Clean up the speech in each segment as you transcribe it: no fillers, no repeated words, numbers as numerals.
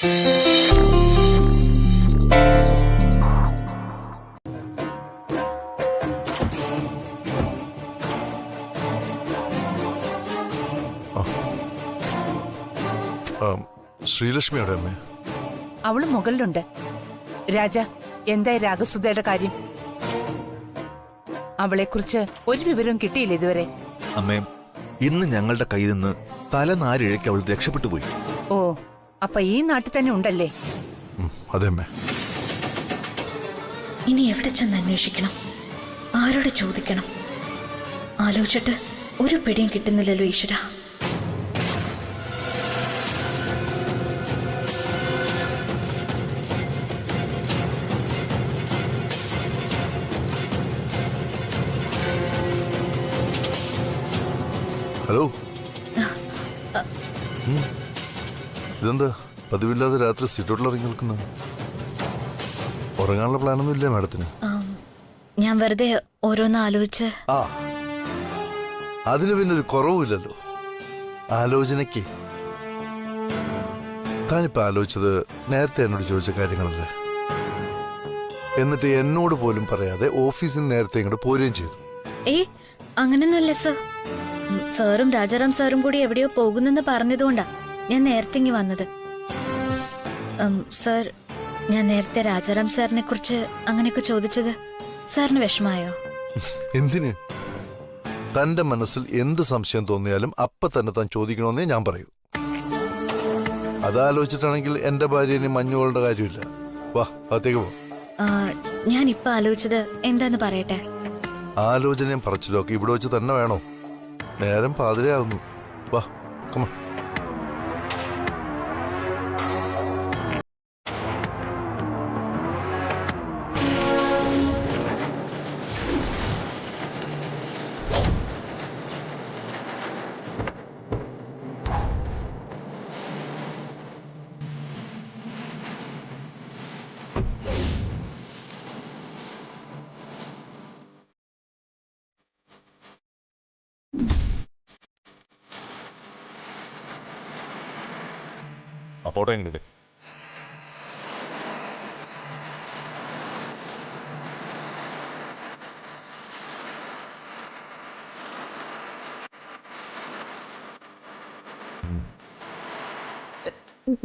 ശ്രീലക്ഷ്മിയുടെ അമ്മ അവള് മുകളിലുണ്ട്. രാജ, എന്തായി രാഗസുധയുടെ കാര്യം? അവളെക്കുറിച്ച് ഒരു വിവരവും കിട്ടിയില്ല ഇതുവരെ. അമ്മേ, ഇന്ന് ഞങ്ങളുടെ കയ്യിൽ നിന്ന് തലനാരിഴയ്ക്ക് അവൾ രക്ഷപ്പെട്ടു പോയി. ഓ, അപ്പൊ ഈ നാട്ടിൽ തന്നെ ഉണ്ടല്ലേ? അതെ അമ്മേ. ഇനി എവിടെ ചെന്ന് അന്വേഷിക്കണം? ആരോട് ചോദിക്കണം? ആലോചിച്ചിട്ട് ഒരു പിടിയും കിട്ടുന്നില്ലല്ലോ ഈശ്വര. ഹലോ, ഇതെന്താ പതിവില്ലാതെ രാത്രി സിറ്റൗട്ടിൽ ഇറങ്ങി നിൽക്കുന്നത്? ഉറങ്ങാനുള്ള പ്ലാനൊന്നും ഇല്ലേ മാഡത്തിന്? ഞാൻ വെറുതെ ഓരോന്ന് ആലോചിച്ച്. ആ, അതിന് പിന്നെ ഒരു കുറവുമില്ലല്ലോ ആലോചനയ്ക്ക്. താനിപ്പോ ആലോചിച്ചത് നേരത്തെ എന്നോട് ചോദിച്ച കാര്യങ്ങളല്ലേ? എന്നിട്ട് എന്നോട് പോലും പറയാതെ ഓഫീസിൽ നിന്ന് നേരത്തെ ഇങ്ങോട്ട് പോരുകയും ചെയ്തു. അങ്ങനെയൊന്നുമല്ല സർ. സാറും രാജാറാം സാറും കൂടി എവിടെയോ പോകുന്നെന്ന് പറഞ്ഞതുകൊണ്ടാ ഞാൻ നേരത്തെ ഇങ്ങി വന്നത്. സർ, ഞാൻ നേരത്തെ രാജാറാം സാറിനെ കുറിച്ച് അങ്ങനെയൊക്കെ ചോദിച്ചത് സാറിന് വിഷമായോ? എന്തിന്? തന്റെ മനസ്സിൽ എന്ത് സംശയം തോന്നിയാലും അപ്പൊ തന്നെ താൻ ചോദിക്കണമെന്നേ ഞാൻ പറയൂ. അതാലോചിച്ചിട്ടാണെങ്കിൽ എന്റെ ഭാര്യന് മഞ്ഞുകളുടെ കാര്യമില്ല. വാ, അകത്തേക്ക് പോ. ഞാൻ ഇപ്പൊ ആലോചിച്ചത് എന്താന്ന് പറയട്ടെ? ആലോചനയും പറച്ചിലും ഒക്കെ ഇവിടെ വെച്ച് തന്നെ വേണോ? നേരം പാതിരയാവുന്നു. വാ, കമ. ഫോട്ടോ എങ്ങനെ?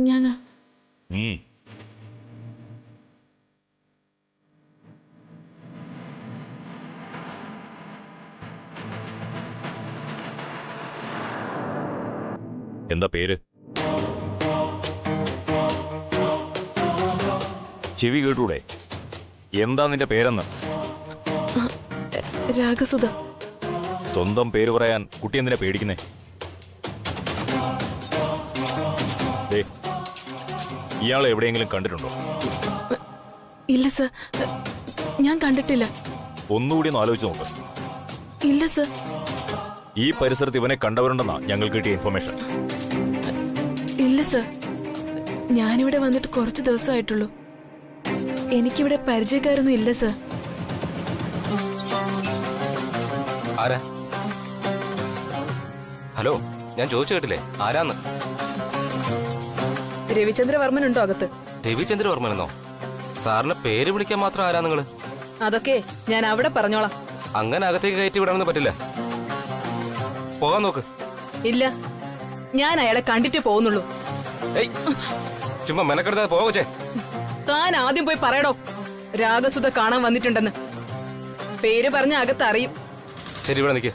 ഞാനാ. എന്താ പേര്? ചെവി കേട്ടൂടെ? എന്താ നിന്റെ പേരെന്ന്? രാഗസുധ. സ്വന്തം പേര് പറയാൻ കുട്ടി എന്തിനാ പേടിക്കുന്നേ? ഇയാളെ എവിടെയെങ്കിലും കണ്ടിട്ടുണ്ടോ? ഇല്ല സർ, ഞാൻ കണ്ടിട്ടില്ല. ഒന്നുകൂടി ഒന്ന് ആലോചിച്ച് നോക്ക്. ഇല്ല സർ. ഈ പരിസരത്ത് ഇവനെ കണ്ടവരുണ്ടെന്നാ ഞങ്ങൾ കിട്ടിയ ഇൻഫർമേഷൻ. ഇല്ല സർ, ഞാനിവിടെ വന്നിട്ട് കുറച്ച് ദിവസമായിട്ടുള്ളൂ. എനിക്കിവിടെ പരിചയക്കാരൊന്നും ഇല്ല സർ. ആരാ? ഹലോ, ഞാൻ ചോദിച്ചു കേട്ടില്ലേ ആരാന്ന്? രവിചന്ദ്രവർമ്മൻ ഉണ്ടോ അകത്ത്? രവിചന്ദ്രവർമ്മനെന്നോ? സാറിന്റെ പേര് വിളിക്കാൻ മാത്രം ആരാ നിങ്ങള്? അതൊക്കെ ഞാൻ അവിടെ പറഞ്ഞോളാം. അങ്ങനെ അകത്തേക്ക് കയറ്റി വിടാനൊന്നും പറ്റില്ല. പോകാൻ നോക്ക്. ഇല്ല, ഞാൻ അയാളെ കണ്ടിട്ട് പോകുന്നുള്ളൂ. ചുമ്മാ മെനക്കെടുത്താതെ പോകച്ചേ. താൻ ആദ്യം പോയി പറയടോ രാഗസുധ കാണാൻ വന്നിട്ടുണ്ടെന്ന്. പേര് പറഞ്ഞ അകത്ത് അറിയും. ശരി, ഇവിടെ നിൽക്ക്.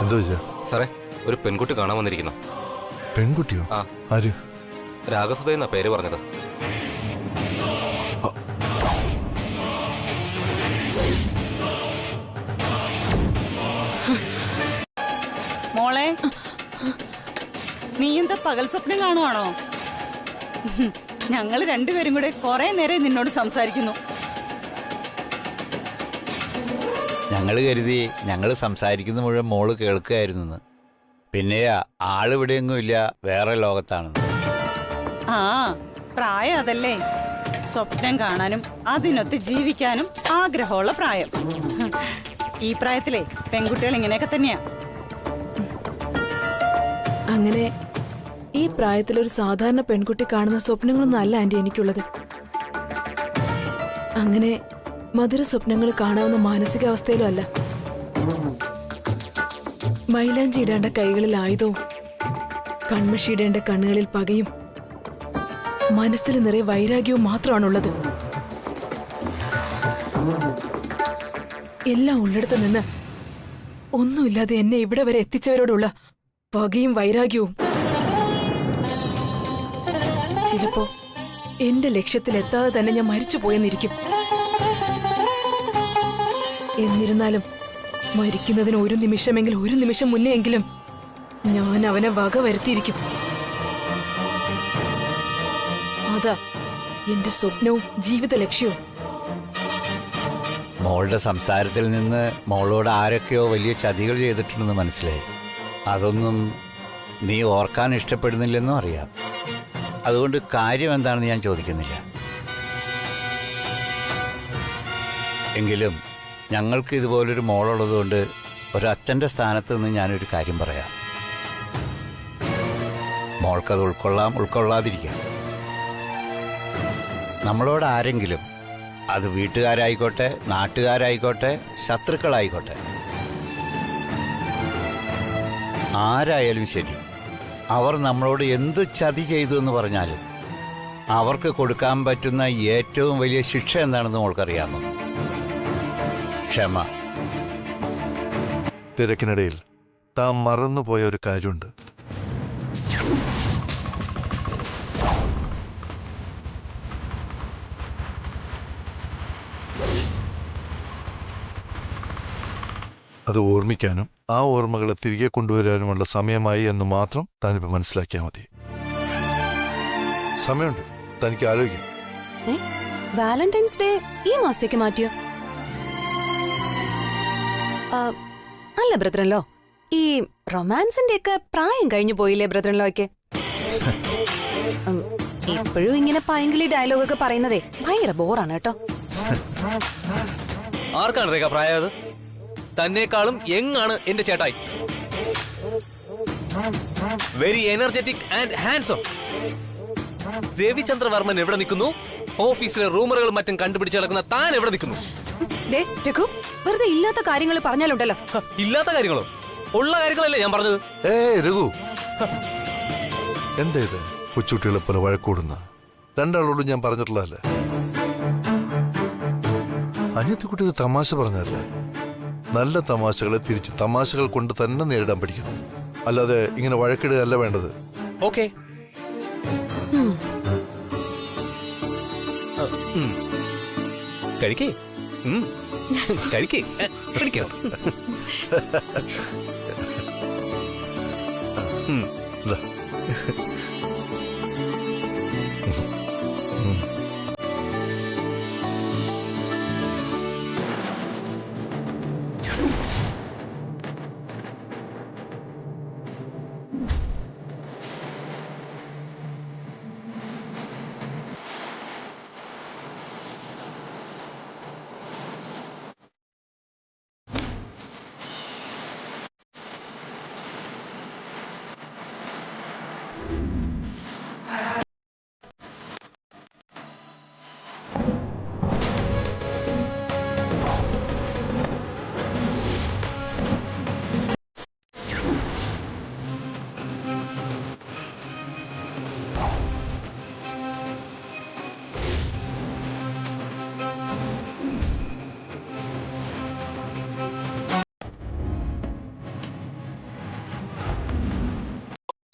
എന്താ സാറേ, ഒരു പെൺകുട്ടി കാണാൻ വന്നിരിക്കുന്നു. പെൺകുട്ടിയോ? ആ. ആര്? രാഗസുധ എന്നാ പേര് പറഞ്ഞത്. നീ എന്താ പകൽ സ്വപ്നം കാണുവാണോ? ഞങ്ങൾ രണ്ടുപേരും കൂടെ കുറെ നേരം നിന്നോട് സംസാരിക്കുന്നു. ഞങ്ങൾ കരുതി ഞങ്ങൾ സംസാരിക്കുന്ന മുഴുവൻ മോള് കേൾക്കുകയായിരുന്നു. പിന്നെ ആളിവിടെയൊന്നും ഇല്ല, വേറെ ലോകത്താണെന്ന്. ആ പ്രായം അതല്ലേ, സ്വപ്നം കാണാനും അതിനൊത്ത് ജീവിക്കാനും ആഗ്രഹമുള്ള പ്രായം. ഈ പ്രായത്തിലെ പെൺകുട്ടികൾ ഇങ്ങനെയൊക്കെ തന്നെയാ. അങ്ങനെ ഈ പ്രായത്തിലൊരു സാധാരണ പെൺകുട്ടി കാണുന്ന സ്വപ്നങ്ങളൊന്നും അല്ല ആന്റി എനിക്കുള്ളത്. അങ്ങനെ മധുര സ്വപ്നങ്ങൾ കാണാവുന്ന മാനസികാവസ്ഥയിലും അല്ല. മൈലാഞ്ചി ഇടേണ്ട കൈകളിൽ ആയുധവും കൺമഷിയിടേണ്ട കണ്ണുകളിൽ പകയും മനസ്സിൽ നിറയെ വൈരാഗ്യവും മാത്രമാണുള്ളത്. എല്ലാം ഉള്ളിടത്ത് നിന്ന് ഒന്നുമില്ലാതെ എന്നെ ഇവിടെ വരെ എത്തിച്ചവരോടുള്ള പകയും വൈരാഗ്യവും. ചിലപ്പോ എന്റെ ലക്ഷ്യത്തിലെത്താതെ തന്നെ ഞാൻ മരിച്ചു പോയെന്നിരിക്കും. എന്നിരുന്നാലും മരിക്കുന്നതിന് ഒരു നിമിഷം മുന്നെയെങ്കിലും ഞാൻ അവനെ വക വരുത്തിയിരിക്കും. അതാ എന്റെ സ്വപ്നവും ജീവിത ലക്ഷ്യവും. മോളുടെ സംസാരത്തിൽ നിന്ന് മോളോട് ആരൊക്കെയോ വലിയ ചതികൾ ചെയ്തിട്ടുണ്ടെന്ന് മനസ്സിലായി. അതൊന്നും നീ ഓർക്കാൻ ഇഷ്ടപ്പെടുന്നില്ലെന്നും അറിയാം. അതുകൊണ്ട് കാര്യം എന്താണെന്ന് ഞാൻ ചോദിക്കുന്നില്ല. എങ്കിലും ഞങ്ങൾക്ക് ഇതുപോലൊരു മോളുള്ളതുകൊണ്ട് ഒരച്ഛൻ്റെ സ്ഥാനത്ത് നിന്ന് ഞാനൊരു കാര്യം പറയാം. മോൾക്കത് ഉൾക്കൊള്ളാതിരിക്കാം. നമ്മളോട് ആരെങ്കിലും, അത് വീട്ടുകാരായിക്കോട്ടെ, നാട്ടുകാരായിക്കോട്ടെ, ശത്രുക്കളായിക്കോട്ടെ, ആരായാലും ശരി, അവർ നമ്മളോട് എന്ത് ചതി ചെയ്തു എന്ന് പറഞ്ഞാലും അവർക്ക് കൊടുക്കാൻ പറ്റുന്ന ഏറ്റവും വലിയ ശിക്ഷ എന്താണെന്ന് മോൾക്കറിയാമോ? ക്ഷമ. തിരക്കിനിടയിൽ താൻ മറന്നുപോയ ഒരു കാര്യമുണ്ട്. അത് ഓർമ്മിക്കാനും ആ ഓർമ്മകളെ തിരികെ കൊണ്ടുവരാനുമുള്ള സമയമായി എന്ന് മാത്രം താനിപ്പോൾ മനസ്സിലാക്കിയാൽ മതി. സമയമുണ്ട്, തനിക്ക് ആലോചിക്കാം. വാലന്റൈൻസ് ഡേ ഈ മാസത്തേക്ക് മാറ്റിയോ? അല്ല ബ്രദറൻലോ, ഈ റൊമാൻസിന്റെ ഒക്കെ പ്രായം കഴിഞ്ഞു പോയില്ലേ ബ്രദറൻലോയ്ക്ക്? ഇപ്പോഴും ഇങ്ങനെ പൈങ്കിളി ഡയലോഗൊക്കെ പറയുന്നതേ ഭയങ്കര ബോറാണ് കേട്ടോ. ആർക്കാണ് രേഖ പ്രായത്? തന്നെക്കാളും യങ്ങാണ് എന്റെ ചേട്ടായി. Very energetic and handsome. Ravichandravarman എവിടെ നിൽക്കുന്നു? ഓഫീസിലെ റൂമറുകളും മറ്റും കണ്ടുപിടിച്ച് നടക്കുന്ന താൻ എവിടെ നിൽക്കുന്നു? വെറുതെ ഇല്ലാത്ത കാര്യങ്ങൾ പറഞ്ഞാലുണ്ടല്ലോ. ഇല്ലാത്ത കാര്യങ്ങളോ? ഉള്ള കാര്യങ്ങളല്ലേ ഞാൻ പറഞ്ഞത്. രഘു, എന്താ ഇത് കൊച്ചുകുട്ടികളെ പോലെ വഴക്കൂടുന്ന? രണ്ടാളോടും ഞാൻ പറഞ്ഞിട്ടുള്ളതല്ലേ. അനിയത്തി കുട്ടി ഒരു തമാശ പറഞ്ഞല്ലേ. നല്ല തമാശകളെ തിരിച്ച് തമാശകൾ കൊണ്ട് തന്നെ നേരിടാൻ പഠിക്കണം. അല്ലാതെ ഇങ്ങനെ വഴക്കിടുകയല്ല വേണ്ടത്. ഓക്കെ, കഴിക്കേ കഴിക്കേ കഴിക്കോ.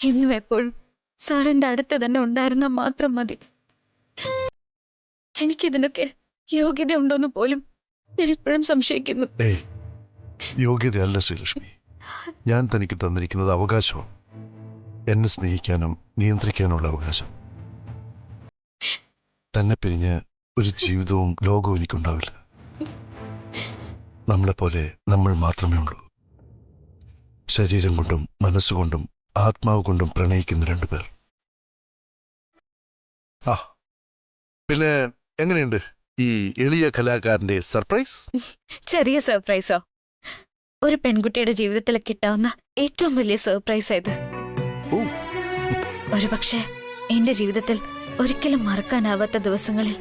എന്നും എപ്പോഴും സാറിന്റെ അടുത്ത് തന്നെ ഉണ്ടായിരുന്ന മാത്രം മതി. എനിക്കിതിനൊക്കെ യോഗ്യത ഉണ്ടോന്ന് പോലും ഞാൻ ഇപ്പോഴും സംശയിക്കുന്നു. യോഗ്യതയല്ല ശ്രീലക്ഷ്മി, ഞാൻ തനിക്ക് തന്നിരിക്കുന്നത് അവകാശമാണ്. എന്നെ സ്നേഹിക്കാനും നിയന്ത്രിക്കാനുള്ള അവകാശം. തന്നെ പിരിഞ്ഞ് ഒരു ജീവിതവും ലോകവും എനിക്കുണ്ടാവില്ല. നമ്മളെപ്പോലെ നമ്മൾ മാത്രമേ ഉള്ളൂ. ശരീരം കൊണ്ടും മനസ്സുകൊണ്ടും ആത്മാവ് കൊണ്ടും പ്രണയിക്കുന്ന രണ്ടുപേർ. ആ പിന്നെ എങ്ങനെയുണ്ട് ഈ എളിയ കലാകാരന്റെ സർപ്രൈസ്? ചെറിയ സർപ്രൈസോ? ഒരു പെൺകുട്ടിയുടെ ജീവിതത്തിൽ കിട്ടാവുന്ന ഏറ്റവും വലിയ സർപ്രൈസ് ഇത്. ഒരുപക്ഷെ എന്റെ ജീവിതത്തിൽ ഒരിക്കലും മറക്കാനാവാത്ത ദിവസങ്ങളിൽ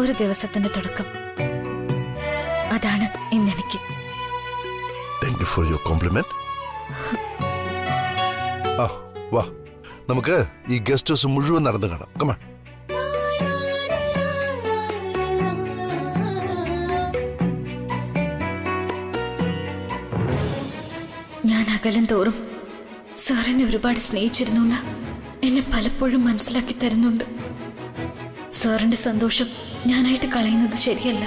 ഒരു ദിവസത്തിന്റെ തുടക്കം. അതാണ് ഇന്നെനിക്ക്. Thank you for your complement. ആ വാ, നമുക്ക് ഈ ഗസ്റ്റ് ഹൗസ് മുഴുവൻ നടന്നു കാണാം. കമാ. ഞാൻ അകലം തോറും സാറിനെ ഒരുപാട് സ്നേഹിച്ചിരുന്നു എന്ന് എന്നെ പലപ്പോഴും മനസ്സിലാക്കി തരുന്നുണ്ട്. സാറിന്റെ സന്തോഷം ഞാനായിട്ട് കളയുന്നത് ശരിയല്ല.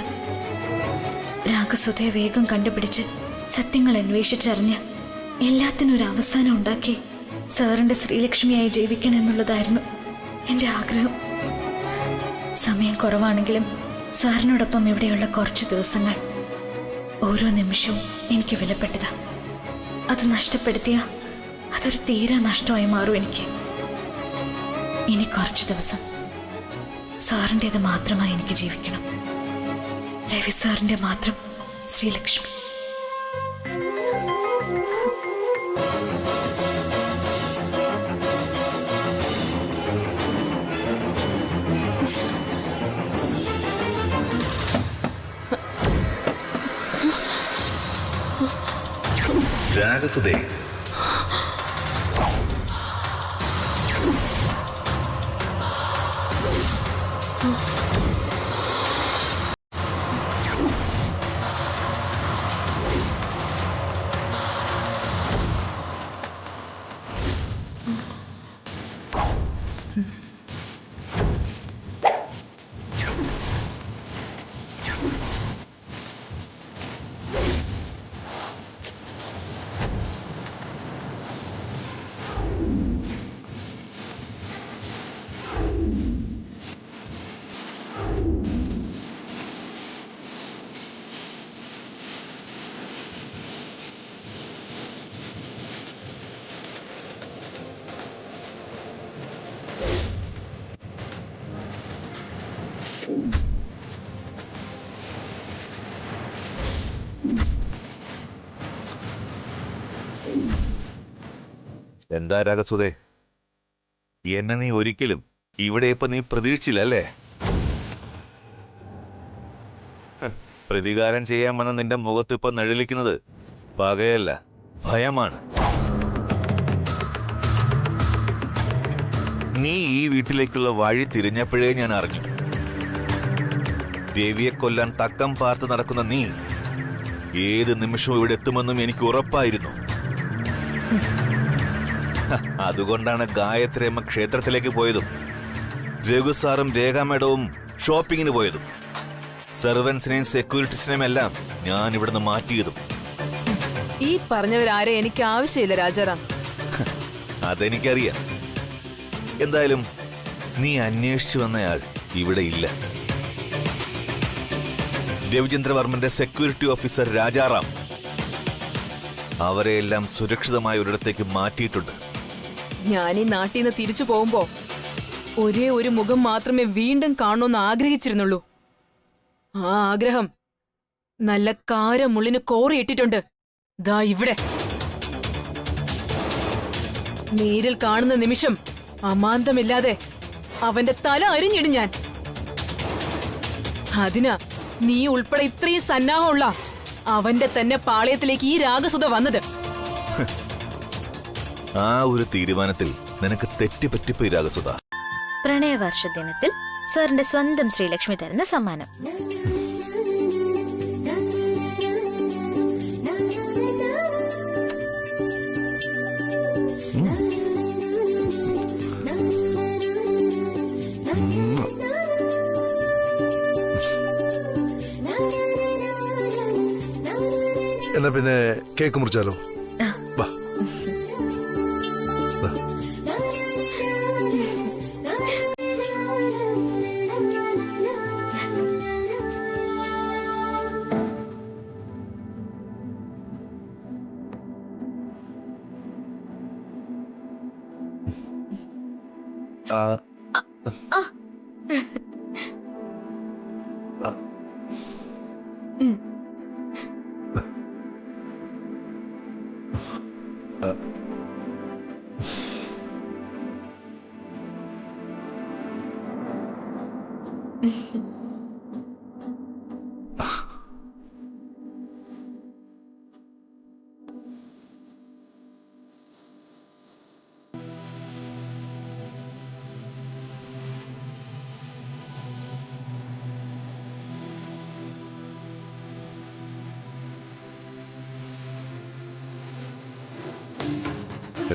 രാഗസുധയെ വേഗം കണ്ടുപിടിച്ച് സത്യങ്ങൾ അന്വേഷിച്ചറിഞ്ഞ് എല്ലാത്തിനും ഒരു അവസാനം ഉണ്ടാക്കി സാറിന്റെ ശ്രീലക്ഷ്മിയായി ജീവിക്കണമെന്നുള്ളതായിരുന്നു എന്റെ ആഗ്രഹം. സമയം കുറവാണെങ്കിലും സാറിനോടൊപ്പം ഇവിടെയുള്ള കുറച്ച് ദിവസങ്ങൾ ഓരോ നിമിഷവും എനിക്ക് വിലപ്പെട്ടതാ. അത് നഷ്ടപ്പെടുത്തിയ അതൊരു തീരെ നഷ്ടമായി മാറും എനിക്ക്. ഇനി കുറച്ചു ദിവസം സാറിൻ്റെത് മാത്രമായി എനിക്ക് ജീവിക്കണം. രവി സാറിന്റെ മാത്രം ശ്രീലക്ഷ്മി. രാഗസുധേ, എന്താ രാഗസുധേ, എന്നെ നീ ഒരിക്കലും ഇവിടെ ഇപ്പൊ നീ പ്രതീക്ഷിച്ചില്ലല്ലേ? പ്രതികാരം ചെയ്യാൻ വന്ന നിന്റെ മുഖത്ത് ഇപ്പൊ നിഴലിക്കുന്നത് പകയല്ല, ഭയമാണ്. നീ ഈ വീട്ടിലേക്കുള്ള വഴി തിരിഞ്ഞപ്പോഴേ ഞാൻ അറിഞ്ഞു. ദേവിയെ കൊല്ലാൻ തക്കം പാർത്ത് നടക്കുന്ന നീ ഏത് നിമിഷവും ഇവിടെ എത്തുമെന്നും എനിക്ക് ഉറപ്പായിരുന്നു. അതുകൊണ്ടാണ് ഗായത്രി അമ്മ ക്ഷേത്രത്തിലേക്ക് പോയതും രഘുസാറും രേഖാ മേഡവും ഷോപ്പിങ്ങിന് പോയതും സെർവൻസിനെയും സെക്യൂരിറ്റീസിനെയും എല്ലാം ഞാൻ ഇവിടുന്ന് മാറ്റിയതും. ഈ പറഞ്ഞവരാരെ എനിക്ക് ആവശ്യമില്ല രാജാറാം. അതെനിക്കറിയാം. എന്തായാലും നീ അന്വേഷിച്ചു വന്നയാൾ ഇവിടെ ഇല്ല. രവിചന്ദ്രവർമ്മന്റെ സെക്യൂരിറ്റി ഓഫീസർ രാജാറാം അവരെയെല്ലാം സുരക്ഷിതമായ ഒരിടത്തേക്ക് മാറ്റിയിട്ടുണ്ട്. ഞാൻ ഈ നാട്ടിൽ നിന്ന് തിരിച്ചു പോകുമ്പോ ഒരേ ഒരു മുഖം മാത്രമേ വീണ്ടും കാണണമെന്ന് ആഗ്രഹിച്ചിരുന്നുള്ളൂ. ആ ആഗ്രഹം നല്ല കാരമുള്ളിന് കോറിയിട്ടിട്ടുണ്ട്. ദാ ഇവിടെ നേരിൽ കാണുന്ന നിമിഷം അമാന്തമില്ലാതെ അവന്റെ തല അരിഞ്ഞിടും ഞാൻ. അതിനാ നീ ഉൾപ്പെടെ ഇത്രയും സന്നാഹമുള്ള അവന്റെ തന്നെ പാളയത്തിലേക്ക് ഈ രാഗസുധ വന്നത്. ആ ഒരു തീരുമാനത്തിൽ നിനക്ക് തെറ്റുപറ്റിപ്പോയി രാഗസുധ. പ്രണയവർഷ ദിനത്തിൽ സാറിന്റെ സ്വന്തം ശ്രീലക്ഷ്മി തരുന്ന സമ്മാനം. എന്നാ പിന്നെ കേക്ക് മുറിച്ചാലോ? വാ.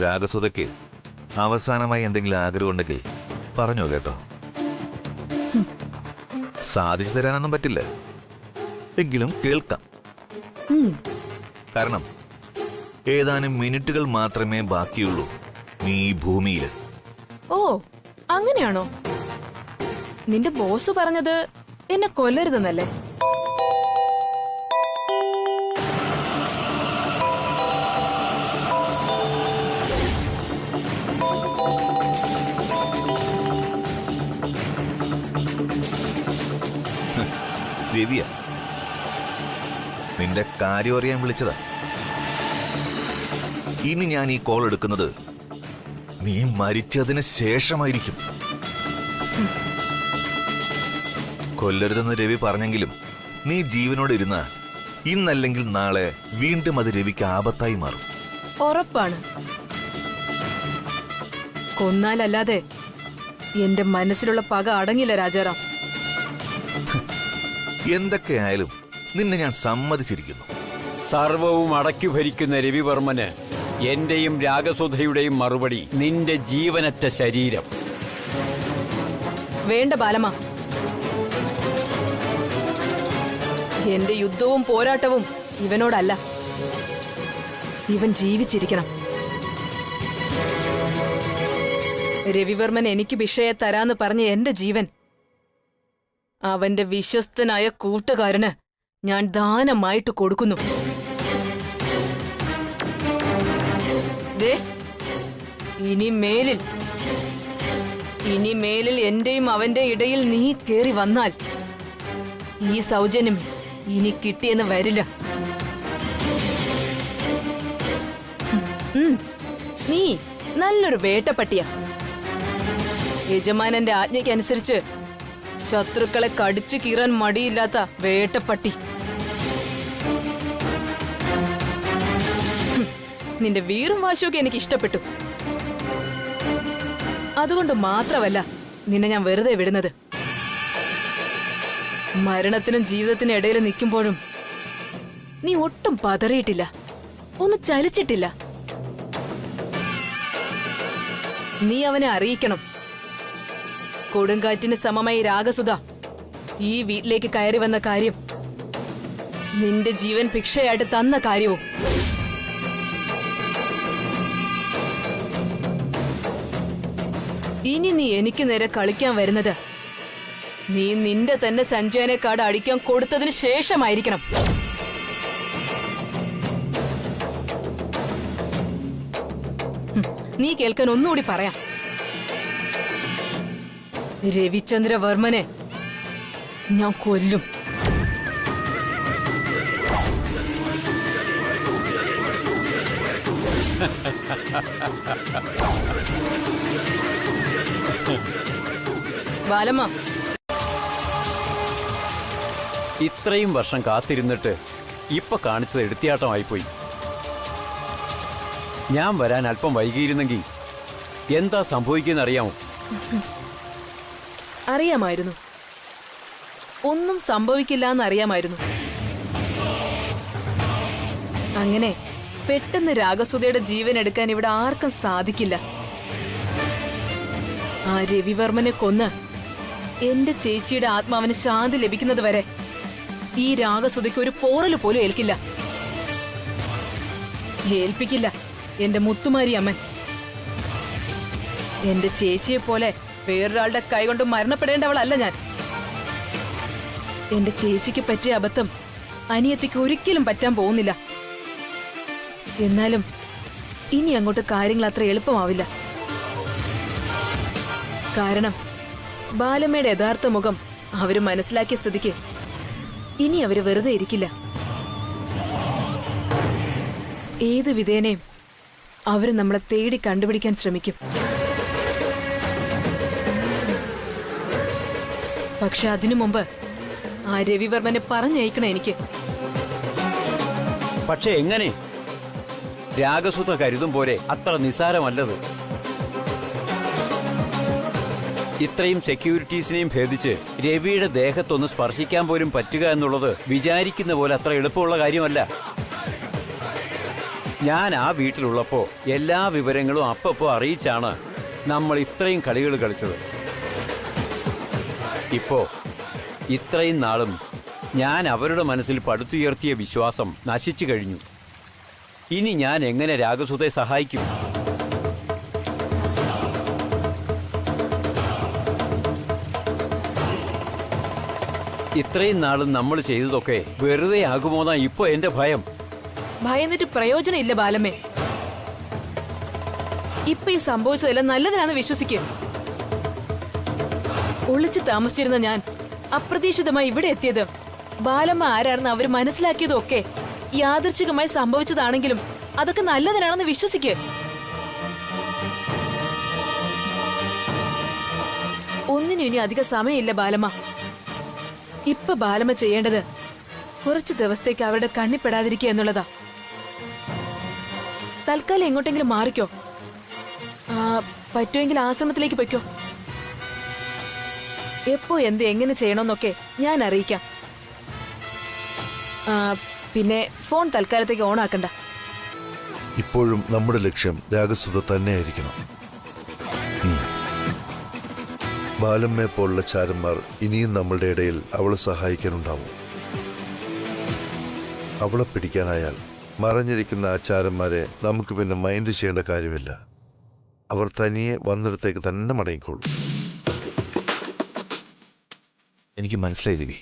രാഗസുതയ്ക്ക് അവസാനമായി എന്തെങ്കിലും ആഗ്രഹം ഉണ്ടെങ്കിൽ പറഞ്ഞോ കേട്ടോ. സാധിച്ചു തരാനൊന്നും പറ്റില്ല, എങ്കിലും കേൾക്കാം. കാരണം ഏതാനും മിനിറ്റുകൾ മാത്രമേ ബാക്കിയുള്ളൂ നീ ഈ ഭൂമിയിൽ. ഓ അങ്ങനെയാണോ? നിന്റെ ബോസ് പറഞ്ഞത് എന്നെ കൊല്ലരുതെന്നല്ലേ? രവിയ, നിന്റെ കാര്യം അറിയാൻ വിളിച്ചതാ. ഇനി ഞാൻ ഈ കോൾ എടുക്കുന്നത് നീ മരിച്ചതിന് ശേഷമായിരിക്കും. കൊല്ലരുതെന്ന് രവി പറഞ്ഞെങ്കിലും നീ ജീവനോട് ഇരുന്ന ഇന്നല്ലെങ്കിൽ നാളെ വീണ്ടും അത് രവിക്ക് ആപത്തായി മാറും. ഉറപ്പാണ്. കൊന്നാലല്ലാതെ എന്റെ മനസ്സിലുള്ള പക അടങ്ങില്ല രാജാറാം. എന്തൊക്കെയായാലും നിന്നെ ഞാൻ സമ്മതിച്ചിരിക്കുന്നു. സർവവും അടക്കി ഭരിക്കുന്ന രവിവർമ്മന് എന്റെയും രാഗസുധയുടെയും മറുപടി നിന്റെ ജീവനറ്റ ശരീരം. വേണ്ട ബാലമ്മ, എന്റെ യുദ്ധവും പോരാട്ടവും ഇവനോടല്ല. ഇവൻ ജീവിച്ചിരിക്കണം. രവിവർമ്മൻ എനിക്ക് ഭിക്ഷയെ തരാന്ന് പറഞ്ഞ എന്റെ ജീവൻ അവന്റെ വിശ്വസ്തനായ കൂട്ടുകാരന് ഞാൻ ദാനമായിട്ട് കൊടുക്കുന്നു. ഇനി മേലിൽ എന്റെയും അവന്റെ ഇടയിൽ നീ കേറി വന്നാൽ ഈ സൗജന്യം ഇനി കിട്ടിയെന്ന് വരില്ല. നീ നല്ലൊരു വേട്ടപ്പട്ടിയാ. യജമാനന്റെ ആജ്ഞയ്ക്കനുസരിച്ച് ശത്രുക്കളെ കടിച്ചു കീറാൻ മടിയില്ലാത്ത വേട്ടപ്പട്ടി. നിന്റെ വീറും വാശിയൊക്കെ എനിക്ക് ഇഷ്ടപ്പെട്ടു. അതുകൊണ്ട് മാത്രമല്ല നിന്നെ ഞാൻ വെറുതെ വിടുന്നത്. മരണത്തിനും ജീവിതത്തിനും ഇടയിൽ നിൽക്കുമ്പോഴും നീ ഒട്ടും പതറിയിട്ടില്ല, ഒന്ന് ചലിച്ചിട്ടില്ല. നീ അവനെ അറിയിക്കണം, കൊടുങ്കാറ്റിന് സമമായി രാഗസുധ ഈ വീട്ടിലേക്ക് കയറി വന്ന കാര്യം, നിന്റെ ജീവൻ ഭിക്ഷയായിട്ട് തന്ന കാര്യവും. ഇനി നീ എനിക്ക് നേരെ കളിക്കാൻ വരുന്നത് നീ നിന്റെ തന്നെ സഞ്ജയനെ കാട് അടിക്കാൻ കൊടുത്തതിന് ശേഷമായിരിക്കണം. നീ കേൾക്കാൻ ഒന്നുകൂടി പറയാം. രവിചന്ദ്രവർമ്മനെ ഞാൻ കൊല്ലും. ബാലമ്മ, ഇത്രയും വർഷം കാത്തിരുന്നിട്ട് ഇപ്പൊ കാണിച്ചത് എടുത്തിയാട്ടമായിപ്പോയി. ഞാൻ വരാൻ അല്പം വൈകിയിരുന്നെങ്കിൽ എന്താ സംഭവിക്കുന്നറിയാമോ? അറിയാമായിരുന്നു, ഒന്നും സംഭവിക്കില്ല എന്നറിയാമായിരുന്നു. അങ്ങനെ പെട്ടെന്ന് രാഗസുധയുടെ ജീവൻ എടുക്കാൻ ഇവിടെ ആർക്കും സാധിക്കില്ല. ആ രവിവർമ്മനെ കൊന്ന് എന്റെ ചേച്ചിയുടെ ആത്മാവിന് ശാന്തി ലഭിക്കുന്നത് വരെ ഈ രാഗസുധയ്ക്ക് ഒരു പോറല് പോലും ഏൽക്കില്ല. ഏൽപ്പിക്കില്ല എന്റെ മുത്തുമാരി അമ്മൻ. എന്റെ ചേച്ചിയെ പോലെ വേറൊരാളുടെ കൈകൊണ്ട് മരണപ്പെടേണ്ടവളല്ല ഞാൻ. എന്റെ ചേച്ചിക്ക് പറ്റിയ അബദ്ധം അനിയത്തിക്ക് ഒരിക്കലും പറ്റാൻ പോകുന്നില്ല. എന്നാലും ഇനി അങ്ങോട്ട് കാര്യങ്ങൾ അത്ര എളുപ്പമാവില്ല. കാരണം ബാലമ്മയുടെ യഥാർത്ഥ മുഖം അവര് മനസ്സിലാക്കിയ സ്ഥിതിക്ക് ഇനി അവര് വെറുതെ ഇരിക്കില്ല. ഏത് വിധേനയും അവര് നമ്മളെ തേടി കണ്ടുപിടിക്കാൻ ശ്രമിക്കും. പക്ഷെ അതിനു മുമ്പ് ആ രവിവർമ്മനെ പറഞ്ഞയക്കണം എനിക്ക്. പക്ഷെ എങ്ങനെ? രാഗസുത കരുതും പോലെ അത്ര നിസാരമല്ലത്. ഇത്രയും സെക്യൂരിറ്റീസിനെയും ഭേദിച്ച് രവിയുടെ ദേഹത്തൊന്ന് സ്പർശിക്കാൻ പോലും പറ്റുക എന്നുള്ളത് വിചാരിക്കുന്ന പോലെ അത്ര എളുപ്പമുള്ള കാര്യമല്ല. ഞാൻ ആ വീട്ടിലുള്ളപ്പോ എല്ലാ വിവരങ്ങളും അപ്പപ്പോ അറിയിച്ചാണ് നമ്മൾ ഇത്രയും കളികൾ കളിച്ചത്. ഇപ്പോ ഇത്രയും നാളും ഞാൻ അവരുടെ മനസ്സിൽ പടുത്തുയർത്തിയ വിശ്വാസം നശിച്ചു കഴിഞ്ഞു. ഇനി ഞാൻ എങ്ങനെ രാഗസുതയെ സഹായിക്കും? ഇത്രയും നാളും നമ്മൾ ചെയ്തതൊക്കെ വെറുതെ ആകുമോന്നാ ഇപ്പൊ എന്റെ ഭയം. ഭയന്നിട്ട് പ്രയോജനം ഇല്ല ബാലമ്മേ. ഇപ്പൊ ഈ സംഭവിച്ചതെല്ലാം നല്ലതിനാന്ന് വിശ്വസിക്കും. ഒളിച്ചു താമസിച്ചിരുന്ന ഞാൻ അപ്രതീക്ഷിതമായി ഇവിടെ എത്തിയത് ബാലമ്മ ആരാണെന്ന് അവര് മനസ്സിലാക്കിയതും ഒക്കെ യാദൃച്ഛികമായി സംഭവിച്ചതാണെങ്കിലും അതൊക്കെ നല്ലതിനാണെന്ന് വിശ്വസിക്ക്. ഒന്നിനും ഇനി അധിക സമയമില്ല ബാലമ്മ. ഇപ്പൊ ബാലമ്മ ചെയ്യേണ്ടത് കുറച്ചു ദിവസത്തേക്ക് അവരുടെ കണ്ണിപ്പെടാതിരിക്കുക എന്നുള്ളതാ. തൽക്കാലം എങ്ങോട്ടെങ്കിലും മാറിക്കോ. പറ്റുമെങ്കിൽ ആശ്രമത്തിലേക്ക് പൊയ്ക്കോ. എപ്പോ എന്ത് എങ്ങനെ ചെയ്യണമെന്നൊക്കെ ഞാൻ അറിയിക്കാം. പിന്നെ ഫോൺ തൽക്കാലത്തേക്ക് ഓണാക്കണ്ട. ഇപ്പോഴും നമ്മുടെ ലക്ഷ്യം രാഗസുത തന്നെയായിരിക്കണം. ബാലമ്മയെ പോലുള്ള ചാരന്മാർ ഇനിയും നമ്മളുടെ ഇടയിൽ അവളെ സഹായിക്കാനുണ്ടാവും. അവളെ പിടിക്കാനായാൽ മറഞ്ഞിരിക്കുന്ന ആ ചാരന്മാരെ നമുക്ക് പിന്നെ മൈൻഡ് ചെയ്യേണ്ട കാര്യമില്ല. അവർ തനിയെ വന്നിടത്തേക്ക് തന്നെ മടങ്ങിക്കോളും. എനിക്ക് മനസ്സിലായി രവി.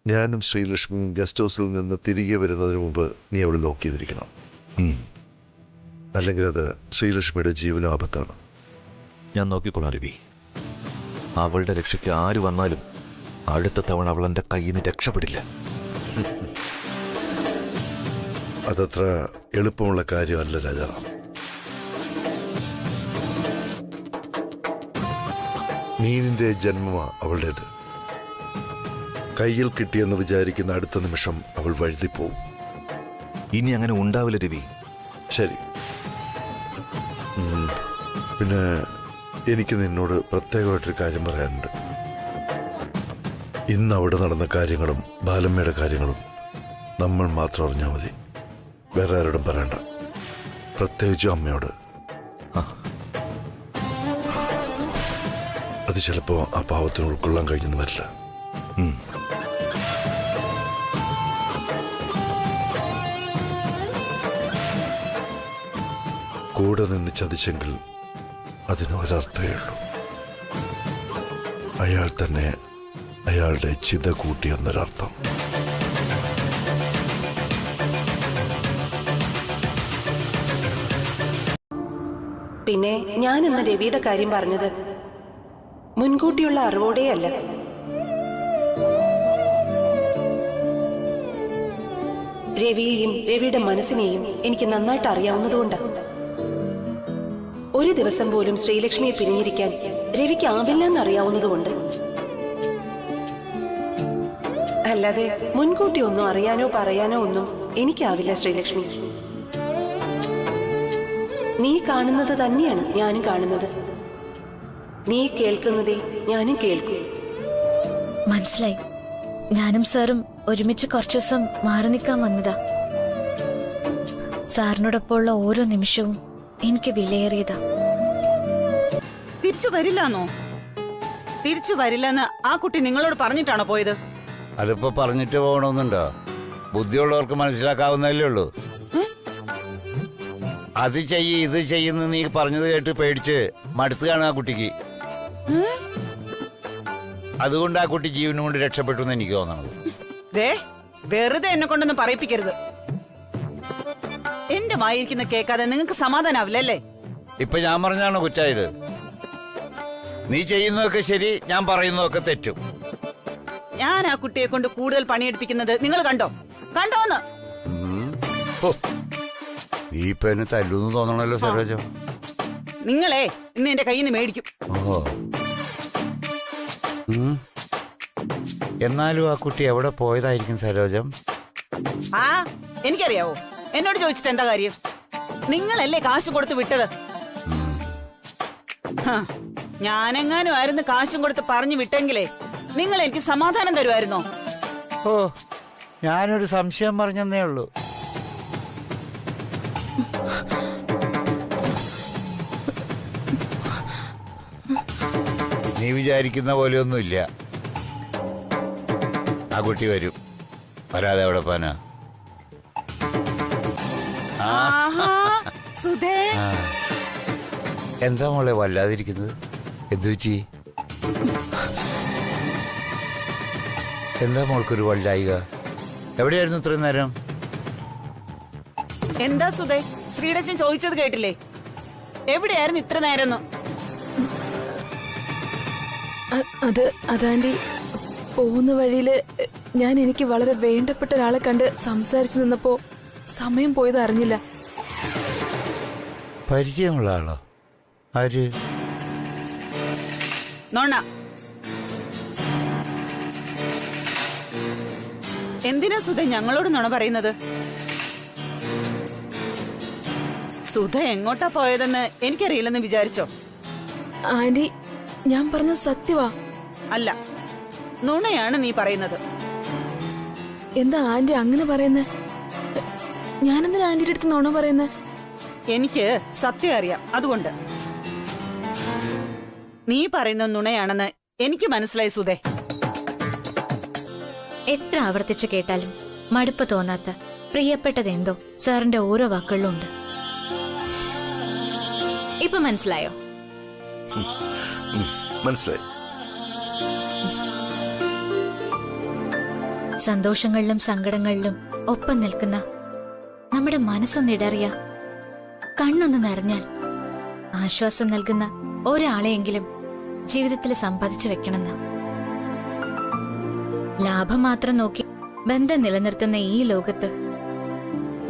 ഞാനും ശ്രീലക്ഷ്മിയും ഗസ്റ്റ് ഹൗസിൽ നിന്ന് തിരികെ വരുന്നതിന് മുമ്പ് നീ അവളെ ലോക്ക് ചെയ്തിരിക്കണം. അല്ലെങ്കിൽ അത് ശ്രീലക്ഷ്മിയുടെ ജീവനും ആപത്താണ്. ഞാൻ നോക്കിക്കൊള്ളാം രവി. അവളുടെ രക്ഷയ്ക്ക് ആര് വന്നാലും അടുത്ത തവണ അവൾ എൻ്റെ കയ്യിൽ നിന്ന് രക്ഷപ്പെടില്ല. അതത്ര എളുപ്പമുള്ള കാര്യമല്ല രാജാറാം. മീനിന്റെ ജന്മമാ അവളുടേത്. കയ്യിൽ കിട്ടിയെന്ന് വിചാരിക്കുന്ന അടുത്ത നിമിഷം അവൾ വഴുതിപ്പോവും. ഇനി അങ്ങനെ ഉണ്ടാവില്ല രവി. ശരി. പിന്നെ എനിക്ക് നിന്നോട് പ്രത്യേകമായിട്ടൊരു കാര്യം പറയാനുണ്ട്. ഇന്ന് അവിടെ നടന്ന കാര്യങ്ങളും ബാലമ്മയുടെ കാര്യങ്ങളും നമ്മൾ മാത്രം അറിഞ്ഞാൽ മതി. വേറെ ആരോടും പറയണ്ട, പ്രത്യേകിച്ചും അമ്മയോട്. അത് ചിലപ്പോ ആ പാവത്തിന് ഉൾക്കൊള്ളാൻ കഴിഞ്ഞെന്ന് വരില്ല. കൂടെ നിന്ന് ചതിച്ചെങ്കിൽ അതിന് ഒരർത്ഥമേ ഉള്ളൂ. അയാൾ തന്നെ അയാളുടെ ചിത കൂട്ടിയെന്നൊരർത്ഥം. പിന്നെ ഞാൻ ഇന്ന് രവിയുടെ കാര്യം പറഞ്ഞത് മുൻകൂട്ടിയുള്ള അറിവോടെയല്ല. രവിയെയും രവിയുടെ മനസ്സിനെയും എനിക്ക് നന്നായിട്ട് അറിയാവുന്നതുകൊണ്ടാണ്. ഒരു ദിവസം പോലും ശ്രീലക്ഷ്മിയെ പിരിഞ്ഞിരിക്കാൻ രവിക്ക് ആവില്ലെന്നറിയാവുന്നതുകൊണ്ട്. അല്ലാതെ മുൻകൂട്ടി ഒന്നും അറിയാനോ പറയാനോ ഒന്നും എനിക്കാവില്ല ശ്രീലക്ഷ്മി. നീ കാണുന്നത് തന്നെയാണ് ഞാനും കാണുന്നത്. നീ കേൾക്കുന്നതേ ഞാനും കേൾക്കൂ. മനസ്സിലായി. ഞാനും സാറും ഒരുമിച്ച് കുറച്ചു ദിവസം മാറി നിൽക്കാൻ വന്നതാ. സാറിനോടൊപ്പമുള്ള ഓരോ നിമിഷവും എനിക്ക് വിലയേറിയതാ. തിരിച്ചു വരില്ലെന്നോ? തിരിച്ചു വരില്ലെന്ന് ആ കുട്ടി നിങ്ങളോട് പറഞ്ഞിട്ടാണോ പോയത്? അതിപ്പോ പറഞ്ഞിട്ട് പോകണമെന്നുണ്ടോ? ബുദ്ധിയുള്ളവർക്ക് മനസ്സിലാക്കാവുന്നതല്ലേ ഉള്ളൂ. അത് ചെയ്യ് ഇത് ചെയ്യുന്ന നീ പറഞ്ഞത് കേട്ട് പേടിച്ച് മടുത്ത് കാണും ആ കുട്ടിക്ക്. അതുകൊണ്ട് ആ കുട്ടി ജീവനും കൊണ്ട് രക്ഷപ്പെട്ടു എന്ന് എനിക്ക് തോന്നണത്. വെറുതെ എന്നെ കൊണ്ടൊന്നും പറയിപ്പിക്കരുത്. എന്റെ വായിരിക്കുന്ന കേൾക്കാതെ നിങ്ങൾക്ക് സമാധാനാവില്ലല്ലേ? ഇപ്പൊ ഞാൻ പറഞ്ഞാണോ കുറ്റായത്? നീ ചെയ്യുന്നതൊക്കെ ശരി, ഞാൻ പറയുന്നതൊക്കെ തെറ്റും. ഞാൻ ആ കുട്ടിയെ കൊണ്ട് കൂടുതൽ പണിയെടുപ്പിക്കുന്നത് നിങ്ങൾ കണ്ടോന്ന്? നീ ഇപ്പൊ എന്നെ തല്ലൂന്ന് തോന്നണല്ലോ സരോജ. നിങ്ങളെ ഇന്ന് എന്റെ കയ്യിൽ നിന്ന് മേടിക്കും. ഓ, എന്നാലും ആ കുട്ടി എവിടെ പോയതായിരിക്കും സരോജം? ആ എനിക്കറിയാവോ? എന്നോട് ചോദിച്ചിട്ട് എന്താ കാര്യം? നിങ്ങളല്ലേ കാശ് കൊടുത്ത് വിട്ടത്. ഞാനെങ്ങാനും ആയിരുന്നു കാശും കൊടുത്ത് പറഞ്ഞു വിട്ടെങ്കിലേ നിങ്ങൾ എനിക്ക് സമാധാനം തരുമായിരുന്നോ? ഓ, ഞാനൊരു സംശയം പറഞ്ഞെന്നേ ഉള്ളൂ. നീ വിചാരിക്കുന്ന പോലെയൊന്നുമില്ല. ആ കുട്ടി വരും, വരാതെ എവിടെ പോനാ? എന്താ മോളെ വല്ലാതിരിക്കുന്നത്? എന്തു പറ്റി? എന്താ മോൾക്കൊരു വല്ലായിക? എവിടെയായിരുന്നു ഇത്രയും നേരം? എന്താ സുധേ, ശ്രീടച്ചൻ ചോദിച്ചത് കേട്ടില്ലേ? എവിടെയായിരുന്നു ഇത്ര നേരം? അതാൻറ്റി, പോകുന്ന വഴിയില് ഞാൻ എനിക്ക് വളരെ വേണ്ടപ്പെട്ട ഒരാളെ കണ്ട് സംസാരിച്ചു നിന്നപ്പോ സമയം പോയത് അറിഞ്ഞില്ല. പരിചയമുള്ള ആളോ? ആര്? നോണ. എന്തിനാ സുധ ഞങ്ങളോട് നുണ പറയുന്നത്? സുധ എങ്ങോട്ടാ പോയതെന്ന് എനിക്കറിയില്ലെന്ന് വിചാരിച്ചോ? ആന്റി, ഞാൻ പറഞ്ഞത് സത്യവാ. അല്ല, നുണയാണ് നീ പറയുന്നത്. എന്താ ആന്റി അങ്ങനെ പറയുന്നേ? ഞാനെന്തിനാ ആന്റിയുടെ അടുത്ത് നുണ പറയുന്നേ? എനിക്ക് സത്യം അറിയാം, അതുകൊണ്ട്. നീ പറയുന്ന നുണയാണെന്ന് എനിക്ക് മനസ്സിലായി സുധേ. എത്ര ആവർത്തിച്ചു കേട്ടാലും മടുപ്പ് തോന്നാത്ത പ്രിയപ്പെട്ടതെന്തോ സാറിന്റെ ഓരോ വാക്കുകളിലും ഉണ്ട്. ഇപ്പൊ മനസ്സിലായോ? മനസ്സിലായി. സന്തോഷങ്ങളിലും സങ്കടങ്ങളിലും ഒപ്പം നിൽക്കുന്ന, നമ്മുടെ മനസ്സൊന്നിടറിയ, കണ്ണൊന്ന് നിറഞ്ഞാൽ ആശ്വാസം നൽകുന്ന ഒരാളെയെങ്കിലും ജീവിതത്തിൽ സമ്പാദിച്ചു വെക്കണമെന്ന്. ലാഭം മാത്രം നോക്കി ബന്ധം നിലനിർത്തുന്ന ഈ ലോകത്ത്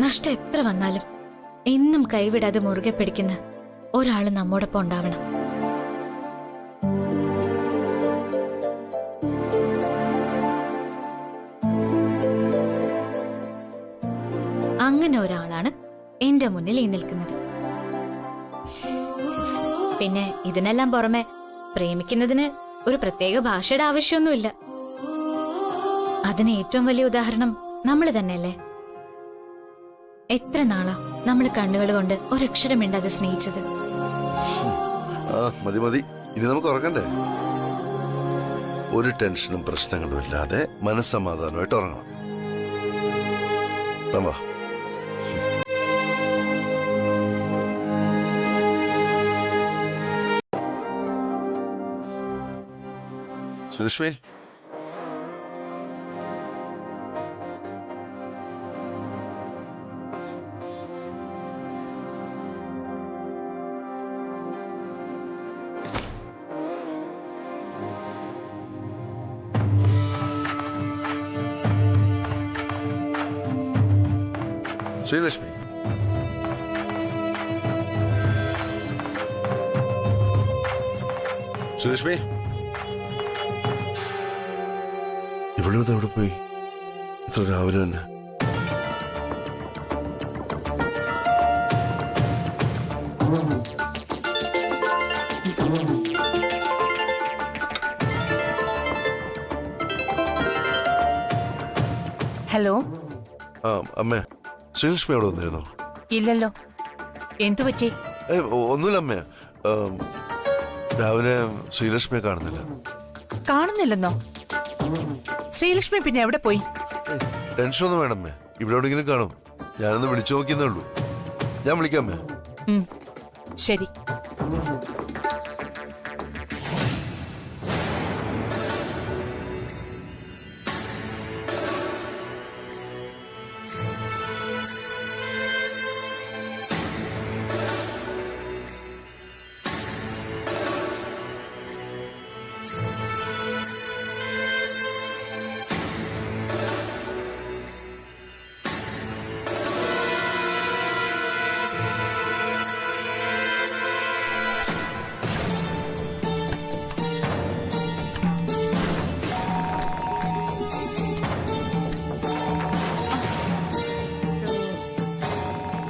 നഷ്ടം എത്ര വന്നാലും എന്നും കൈവിടാതെ മുറുകെ പിടിക്കുന്ന ഒരാൾ നമ്മോടൊപ്പം ഉണ്ടാവണം. അങ്ങനെ ഒരാളാണ് എന്റെ മുന്നിൽ ഈ നിൽക്കുന്നത്. പിന്നെ ഇതിനെല്ലാം പുറമെ പ്രേമിക്കുന്നതിന് ഒരു പ്രത്യേക ഭാഷയുടെ ആവശ്യമൊന്നുമില്ല. അതിന് ഏറ്റവും വലിയ ഉദാഹരണം നമ്മൾ തന്നെയല്ലേ? എത്ര നാളാ നമ്മൾ കണ്ണുകൾ കൊണ്ട് ഒരക്ഷരം മിണ്ടാതെ സ്നേഹിച്ചത്. മതി മതി, ഇനി നമുക്ക് ഉറങ്ങണ്ടേ? ഒരു ടെൻഷനും പ്രശ്നങ്ങളും ഇല്ലാതെ മനസ്സമാധാനമായിട്ട് ഉറങ്ങണം. സുരശ്മി, ശ്രീലക്ഷ്മി, സുരശ്മി, ഇവിടെ എവിടെ പോയി ഇത്ര രാവിലെ തന്നെ? ഹലോ. ആ അമ്മേ, ശ്രീലക്ഷ്മി അവിടെ വന്നിരുന്നോ? ഇല്ലല്ലോ. എന്തു പറ്റി? ഒന്നുമില്ല അമ്മേ, രാവിലെ ശ്രീലക്ഷ്മിയെ കാണുന്നില്ല. കാണുന്നില്ലെന്നോ? ശ്രീലക്ഷ്മി പിന്നെ എവിടെ പോയി? ടെൻഷനൊന്നും വേണമ്മേ, ഇവിടെ എവിടെയെങ്കിലും കാണും. ഞാനൊന്ന് വിളിച്ചു നോക്കിയെന്നേ ഉള്ളൂ. ഞാൻ വിളിക്കാമേ. ശരി.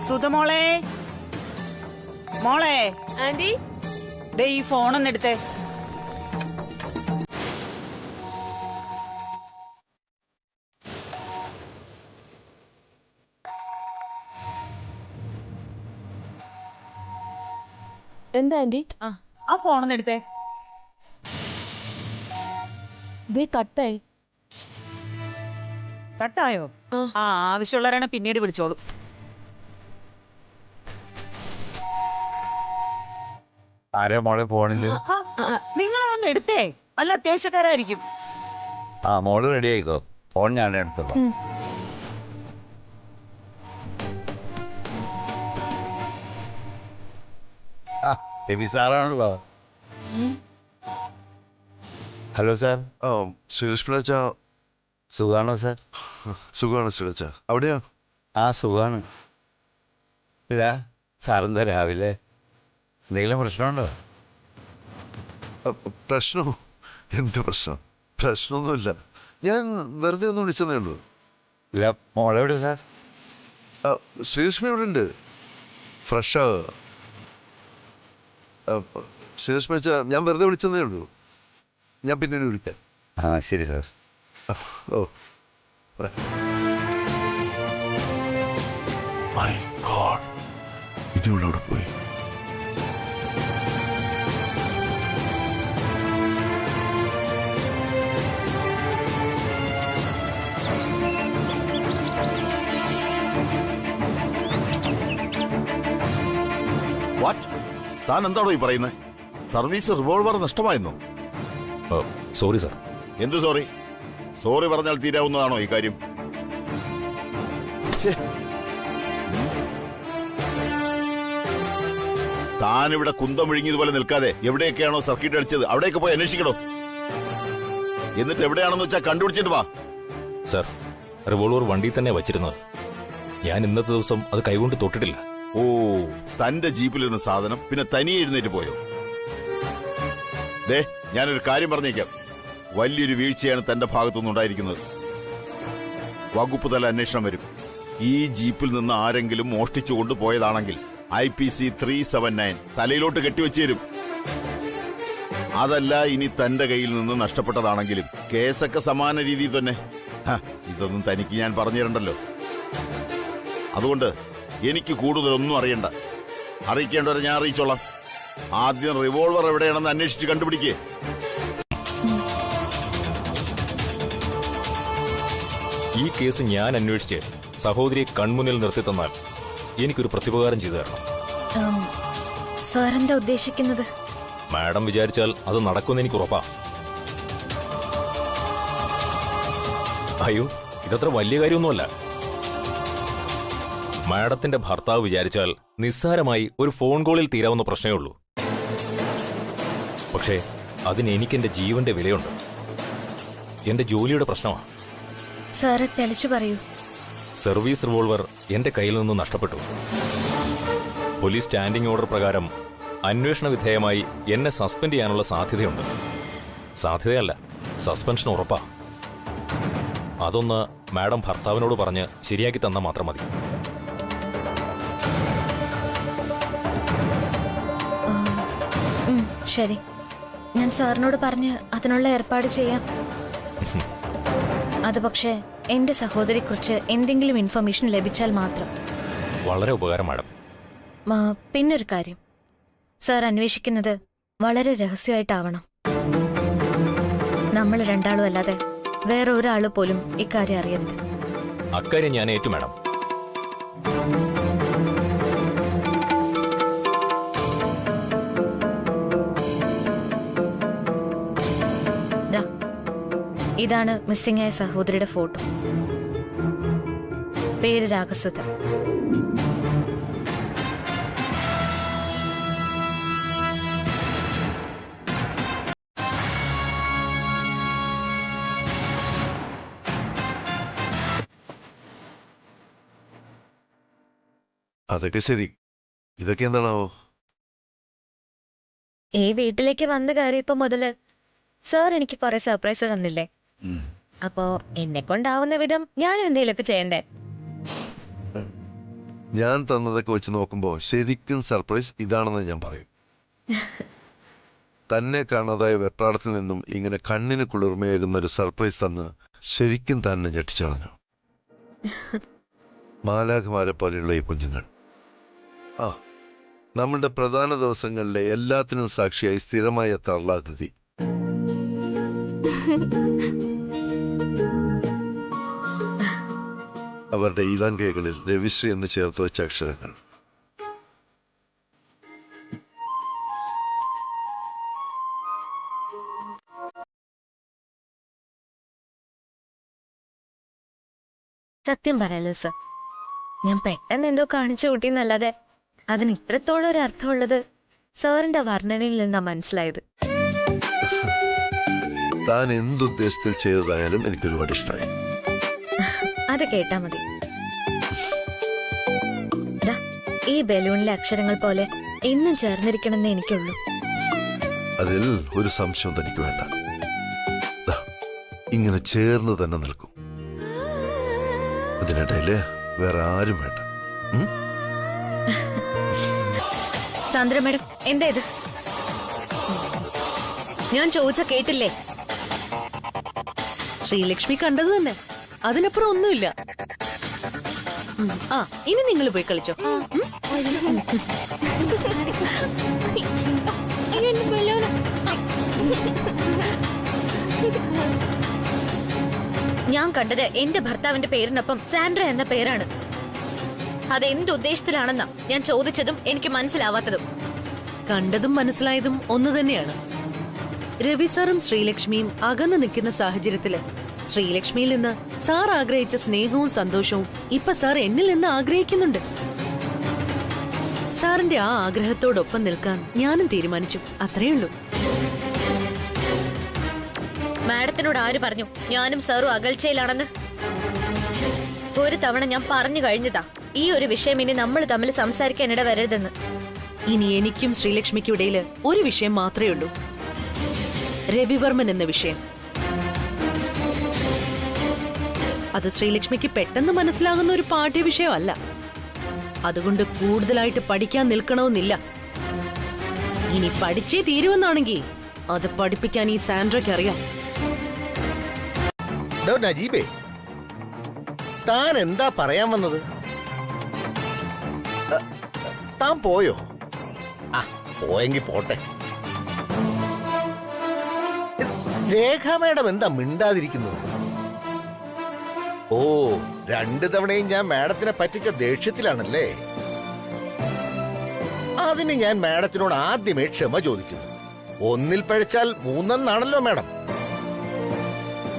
സുധമോളെ, മോളെ, ആന്റി, ദേ ഈ ഫോണൊന്നെടുത്തേ. എന്താ ആന്റി? ആ ഫോണൊന്നെടുത്തേ. കട്ടായി. കട്ടായോ? ആവശ്യമുള്ളവരാണ് പിന്നീട് വിളിച്ചോളൂ. ആരെ മോളെ ഫോണില്? നിങ്ങളൊന്ന് എടുത്തേ, നല്ല അത്യാവശ്യക്കാരായിരിക്കും. മോള് റെഡി ആയിക്കോ, ഫോൺ ഞാൻ എടുത്തോ. രവി സാറാണല്ലോ. Hello sir. ശ്രീലക്ഷ്മി അച്ഛാ, സുഖാണോ സാർ? സുഖമാണ് ശ്രീലച്ച. അവിടെയോ? സുഖാണ്. ഇല്ല സാറെന്താ രാവിലെ എന്തെങ്കിലും പ്രശ്നമുണ്ടോ? പ്രശ്നമോ? എന്ത് പ്രശ്നം? പ്രശ്നമൊന്നുമില്ല, ഞാൻ വെറുതെ ഒന്ന് വിളിച്ചതേ ഉള്ളൂ. ഇല്ല, മോളെവിടെ സാർ? ശ്രീലക്ഷ്മി ഇവിടെ ഉണ്ട്, ഫ്രഷ്. ശ്രീലക്ഷ്മി അച്ഛാ, ഞാൻ വെറുതെ വിളിച്ചതേ ഉള്ളൂ, ഞാൻ പിന്നീട് വിളിക്കാം. ശരി സാർ. ഓ, മൈ ഗോഡ്, ഇതിവിടെ പോയി. വാട്ട്? താൻ എന്താണോ ഈ പറയുന്നത്? സർവീസ് റിവോൾവർ നഷ്ടമായിരുന്നു? Sorry sir. എന്ത് സോറി? സോറി പറഞ്ഞാൽ തീരാവുന്നതാണോ ഈ കാര്യം? താനിവിടെ കുന്തം വിഴുങ്ങിയതുപോലെ നിൽക്കാതെ എവിടെയൊക്കെയാണോ സർക്യൂട്ട് അടിച്ചത് അവിടെയൊക്കെ പോയി അന്വേഷിക്കണോ. എന്നിട്ട് എവിടെയാണെന്ന് വെച്ചാൽ കണ്ടുപിടിച്ചിട്ട് വാ. സാർ, റിവോൾവർ വണ്ടിയിൽ തന്നെ വച്ചിരുന്നത്. ഞാൻ ഇന്നത്തെ ദിവസം അത് കൈകൊണ്ട് തൊട്ടിട്ടില്ല. ഓ, തന്റെ ജീപ്പിലിരുന്ന സാധനം പിന്നെ തനിയെ എഴുന്നേറ്റ് പോയോ? ദേ, ഞാനൊരു കാര്യം പറഞ്ഞേക്കാം, വലിയൊരു വീഴ്ചയാണ് തന്റെ ഭാഗത്തുനിന്നുണ്ടായിരിക്കുന്നത്. വകുപ്പ് തല അന്വേഷണം വരും. ഈ ജീപ്പിൽ നിന്ന് ആരെങ്കിലും മോഷ്ടിച്ചുകൊണ്ട് പോയതാണെങ്കിൽ IPC 379 തലയിലോട്ട് കെട്ടിവെച്ചു തരും. അതല്ല, ഇനി തന്റെ കയ്യിൽ നിന്ന് നഷ്ടപ്പെട്ടതാണെങ്കിലും കേസൊക്കെ സമാന രീതിയിൽ തന്നെ. ഇതൊന്നും തനിക്ക് ഞാൻ പറഞ്ഞു തരണ്ടല്ലോ. അതുകൊണ്ട് എനിക്ക് കൂടുതലൊന്നും അറിയണ്ട. അറിയിക്കേണ്ടവരെ ഞാൻ അറിയിച്ചോളാം. ആദ്യം റിവോൾവർ എവിടെയാണെന്ന് അന്വേഷിച്ച് കണ്ടുപിടിക്കേ. ഈ കേസ് ഞാൻ അന്വേഷിച്ച് സഹോദരിയെ കൺമുന്നിൽ നിർത്തി തന്നാൽ എനിക്കൊരു പ്രത്യുപകാരം ചെയ്തു തരണം. സാറെന്താ ഉദ്ദേശിക്കുന്നത്? മാഡം വിചാരിച്ചാൽ അത് നടക്കുമെന്ന് എനിക്ക് ഉറപ്പാ. അയ്യോ, ഇതത്ര വലിയ കാര്യമൊന്നുമല്ല. മാഡത്തിന്റെ ഭർത്താവ് വിചാരിച്ചാൽ നിസ്സാരമായി ഒരു ഫോൺ കോളിൽ തീരാവുന്ന പ്രശ്നമേ ഉള്ളൂ. പക്ഷേ അതിന് എനിക്കെന്റെ ജീവന്റെ വിലയുണ്ട്. എന്റെ ജോലിയുടെ പ്രശ്നമാണ്. സാറ് തെളിച്ചു പറയൂ. സർവീസ് റിവോൾവർ എന്റെ കയ്യിൽ നിന്ന് നഷ്ടപ്പെട്ടു. പോലീസ് സ്റ്റാൻഡിംഗ് ഓർഡർ പ്രകാരം അന്വേഷണ വിധേയമായി എന്നെ സസ്പെൻഡ് ചെയ്യാനുള്ള സാധ്യതയുണ്ട്. സാധ്യതയല്ല, സസ്പെൻഷൻ ഉറപ്പാ. അതൊന്ന് മാഡം ഭർത്താവിനോട് പറഞ്ഞ് ശരിയാക്കി തന്നാൽ മാത്രം മതി. ശരി, ഞാൻ സാറിനോട് പറഞ്ഞ് അതിനുള്ള ഏർപ്പാട് ചെയ്യാം. അത് പക്ഷേ എന്റെ സഹോദരിയെക്കുറിച്ച് എന്തെങ്കിലും ഇൻഫർമേഷൻ ലഭിച്ചാൽ മാത്രം. വളരെ ഉപകാരം മാഡം. പിന്നൊരു കാര്യം, സാർ അന്വേഷിക്കുന്നത് വളരെ രഹസ്യമായിട്ടാവണം. നമ്മൾ രണ്ടാളും അല്ലാതെ വേറെ ഒരാൾ പോലും ഇക്കാര്യം അറിയരുത്. അക്കാര്യം ഞാൻ ഏറ്റു മാഡം. ഇതാണ് മിസ്സിംഗ് ആയ സഹോദരിയുടെ ഫോട്ടോ. പേര് രാഗസുധ. അതൊക്കെ ശരി, ഇതൊക്കെ എന്താണാവോ? ഈ വീട്ടിലേക്ക് വന്ന കയറിയപ്പോ മുതല് സാർ എനിക്ക് കുറെ സർപ്രൈസ് തന്നില്ലേ? അപ്പോ എന്നെ കൊണ്ടാവുന്ന വിധം ഞാൻ എന്തെങ്കിലുമൊക്കെ ചെയ്യണ്ടേ? ഞാൻ തന്നതൊക്കെ വെച്ച് നോക്കുമ്പോൾ ശരിക്കും സർപ്രൈസ് ഇതാണെന്ന് ഞാൻ പറയും. തന്നെ കാണാതായ വെപ്രാളത്തിൽ നിന്നും ഇങ്ങനെ കണ്ണിന് കുളിർമയേകുന്ന ഒരു സർപ്രൈസ് തന്ന് ശരിക്കും തന്നെ ഞെട്ടിച്ചളഞ്ഞു. മാലാഖമാരെ പോലെയുള്ള ഈ കുഞ്ഞുങ്ങൾ. ആ, നമ്മളുടെ പ്രധാന ദിവസങ്ങളിലെ എല്ലാത്തിനും സാക്ഷിയായി സ്ഥിരമായി എത്താറുള്ള അതിഥി. അവരുടെ ഇളങ്കൈകളിൽ രവിശ്രീ എന്ന് ചേർത്ത് വെച്ച അക്ഷരങ്ങൾ. സത്യം പറയാലോ സർ, ഞാൻ പെട്ടെന്ന് എന്തോ കാണിച്ചു കൂട്ടിന്നല്ലാതെ അതിന് ഇത്രത്തോളം ഒരു അർത്ഥമുള്ളത് സാറിന്റെ വർണ്ണനയിൽ നിന്നാ മനസ്സിലായത്. താൻ എന്തുദ്ദേശത്തിൽ ചെയ്തതായാലും എനിക്കൊരുപാട് ഇഷ്ടമായി. അത് കേട്ടാ മതി. ഈ ബലൂണിലെ അക്ഷരങ്ങൾ പോലെ എന്നും ചേർന്നിരിക്കണമെന്നേ എനിക്കുള്ളൂ. അതിൽ ഒരു സംശയം തനിക്ക് വേണ്ട. ഇങ്ങനെ ചേർന്ന് തന്നെ നിൽക്കും. അതിനിടയില് വേറെ ആരും വേണ്ട. സാന്ദ്ര മേഡം, എന്താ ഇത്? ഞാൻ ചോദിച്ച കേട്ടില്ലേ? ശ്രീലക്ഷ്മി കണ്ടത് തന്നെ, അതിനപ്പുറം ഒന്നുമില്ല. ആ, ഇനി നിങ്ങൾ പോയി കളിച്ചോ. ഞാൻ കണ്ടത് എന്റെ ഭർത്താവിന്റെ പേരിനൊപ്പം സാൻഡ്ര എന്ന പേരാണ്. അത് എന്തുദ്ദേശത്തിലാണെന്നാ ഞാൻ ചോദിച്ചതും എനിക്ക് മനസ്സിലാവാത്തതും. കണ്ടതും മനസ്സിലായതും ഒന്നു തന്നെയാണ്. രവി സാറും ശ്രീലക്ഷ്മിയും അകന്നു നിൽക്കുന്ന സാഹചര്യത്തില് ശ്രീലക്ഷ്മിയിൽ നിന്ന് സാർ ആഗ്രഹിച്ച സ്നേഹവും സന്തോഷവും ഇപ്പൊ സാർ എന്നിൽ നിന്ന് ആഗ്രഹിക്കുന്നുണ്ട്. സാറിന്റെ ആ ആഗ്രഹത്തോടൊപ്പം നിൽക്കാൻ ഞാനും തീരുമാനിച്ചു. അത്രയുള്ളൂ. മാഡത്തിനോട് ആര് പറഞ്ഞു ഞാനും സാറും അകൽച്ചയിലാണെന്ന്? ഒരു തവണ ഞാൻ പറഞ്ഞു കഴിഞ്ഞതാ, ഈ ഒരു വിഷയം ഇനി നമ്മൾ തമ്മിൽ സംസാരിക്കാൻ ഇട വരരുതെന്ന്. ഇനി എനിക്കും ശ്രീലക്ഷ്മിക്കും ഇടയിൽ ഒരു വിഷയം മാത്രമേ ഉള്ളൂ, രവിവർമ്മൻ എന്ന വിഷയം. അത് ശ്രീലക്ഷ്മിക്ക് പെട്ടെന്ന് മനസ്സിലാകുന്ന ഒരു പാഠ്യവിഷയമല്ല. അതുകൊണ്ട് കൂടുതലായിട്ട് പഠിക്കാൻ നിൽക്കണമെന്നില്ല. ഇനി പഠിച്ചേ തീരുമെന്നാണെങ്കിൽ അത് പഠിപ്പിക്കാൻ ഈ സാൻഡ്രയ്ക്ക് അറിയാം. നജീബേ, താൻ എന്താ പറയാൻ വന്നത്? താൻ പോയോ? ആ, പോയെങ്കി പോട്ടെ. രേഖ മാഡം എന്താ മിണ്ടാതിരിക്കുന്നത്? ഓ, 2 തവണയും ഞാൻ മാഡത്തിനെ പറ്റിച്ച ദേഷ്യത്തിലാണല്ലേ? അതിന് ഞാൻ മാഡത്തിനോട് ആദ്യമേ ക്ഷമ ചോദിക്കുന്നു. 1 പഴിച്ചാൽ 3 മാഡം.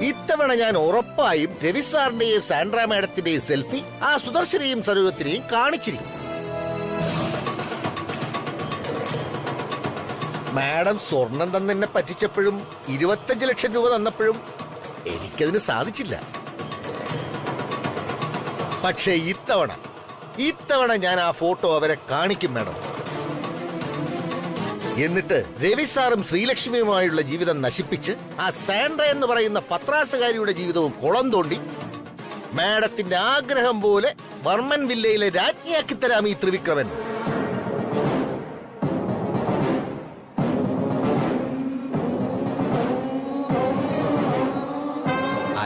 ഇത്തവണ ഞാൻ ഉറപ്പായും രവി സാറിന്റെയും സാൻഡ്ര മാഡത്തിന്റെയും സെൽഫി ആ സുദർശനെയും സരോജത്തിനെയും കാണിച്ചിരിക്കും. മാഡം സ്വർണം തന്നെ പറ്റിച്ചപ്പോഴും 25 ലക്ഷം രൂപ തന്നപ്പോഴും എനിക്കതിന് സാധിച്ചില്ല. പക്ഷേ ഇത്തവണ ഞാൻ ആ ഫോട്ടോ അവരെ കാണിക്കും മാഡം. എന്നിട്ട് രവി സാറും ശ്രീലക്ഷ്മിയുമായുള്ള ജീവിതം നശിപ്പിച്ച് ആ സാൻഡ്ര എന്ന് പറയുന്ന പത്രാസുകാരിയുടെ ജീവിതവും കുളം തോണ്ടി മാഡത്തിന്റെ ആഗ്രഹം പോലെ വർമ്മൻ വില്ലയിലെ രാജ്ഞിയാക്കി തരാം ഈ ത്രിവിക്രമൻ.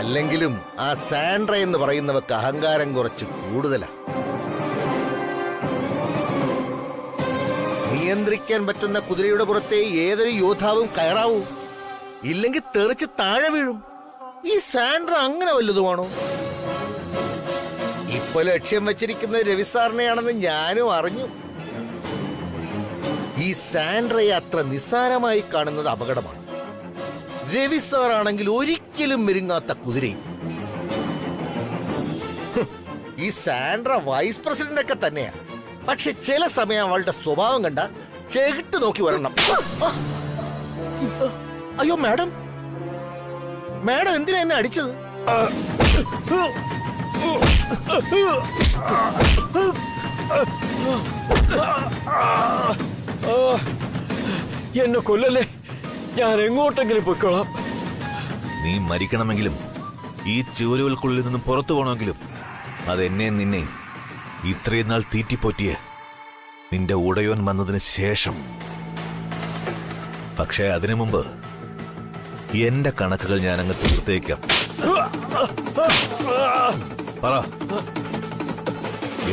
അല്ലെങ്കിലും ആ സാൻഡ്ര എന്ന് പറയുന്നവർക്ക് അഹങ്കാരം കുറച്ച് കൂടുതലാണ്. നിയന്ത്രിക്കാൻ പറ്റുന്ന കുതിരയുടെ പുറത്തെ ഏതൊരു യോദ്ധാവും കയറാവൂ, ഇല്ലെങ്കിൽ തെറിച്ച് താഴെ വീഴും. ഈ സാൻഡ്ര അങ്ങനെ വല്ലതുമാണോ? ഇപ്പൊ ലക്ഷ്യം വെച്ചിരിക്കുന്നത് രവി സാറിനെയാണെന്ന് ഞാനും അറിഞ്ഞു. ഈ സാൻഡ്രയെ അത്ര നിസ്സാരമായി കാണുന്നത് അപകടമാണ്. രവി സാറാണെങ്കിൽ ഒരിക്കലും മെരുങ്ങാത്ത കുതിരയും. ഈ സാൻഡ്ര വൈസ് പ്രസിഡന്റ് ഒക്കെ തന്നെയാ. പക്ഷെ ചില സമയം അവളുടെ സ്വഭാവം കണ്ട ചെകിട്ട് നോക്കി വരണം. അയ്യോ മാഡം, മാഡം എന്തിനാ എന്നെ അടിച്ചത്? എന്നെ കൊല്ലല്ലേ, ഞാൻ എങ്ങോട്ടെങ്കിലും പൊയ്ക്കോളാം. നീ മരിക്കണമെങ്കിലും ഈ ചുവരുകൾക്കുള്ളിൽ നിന്നും പുറത്തു പോകണമെങ്കിലും അതെന്നെ നിന്നെ ഇത്രയും നാൾ തീറ്റിപ്പോറ്റിയ നിന്റെ ഉടയോൻ വന്നതിന് ശേഷം. പക്ഷേ അതിനു മുമ്പ് എന്റെ കണക്കുകൾ ഞാനങ്ങ് തീർത്തേക്കാം. പറ,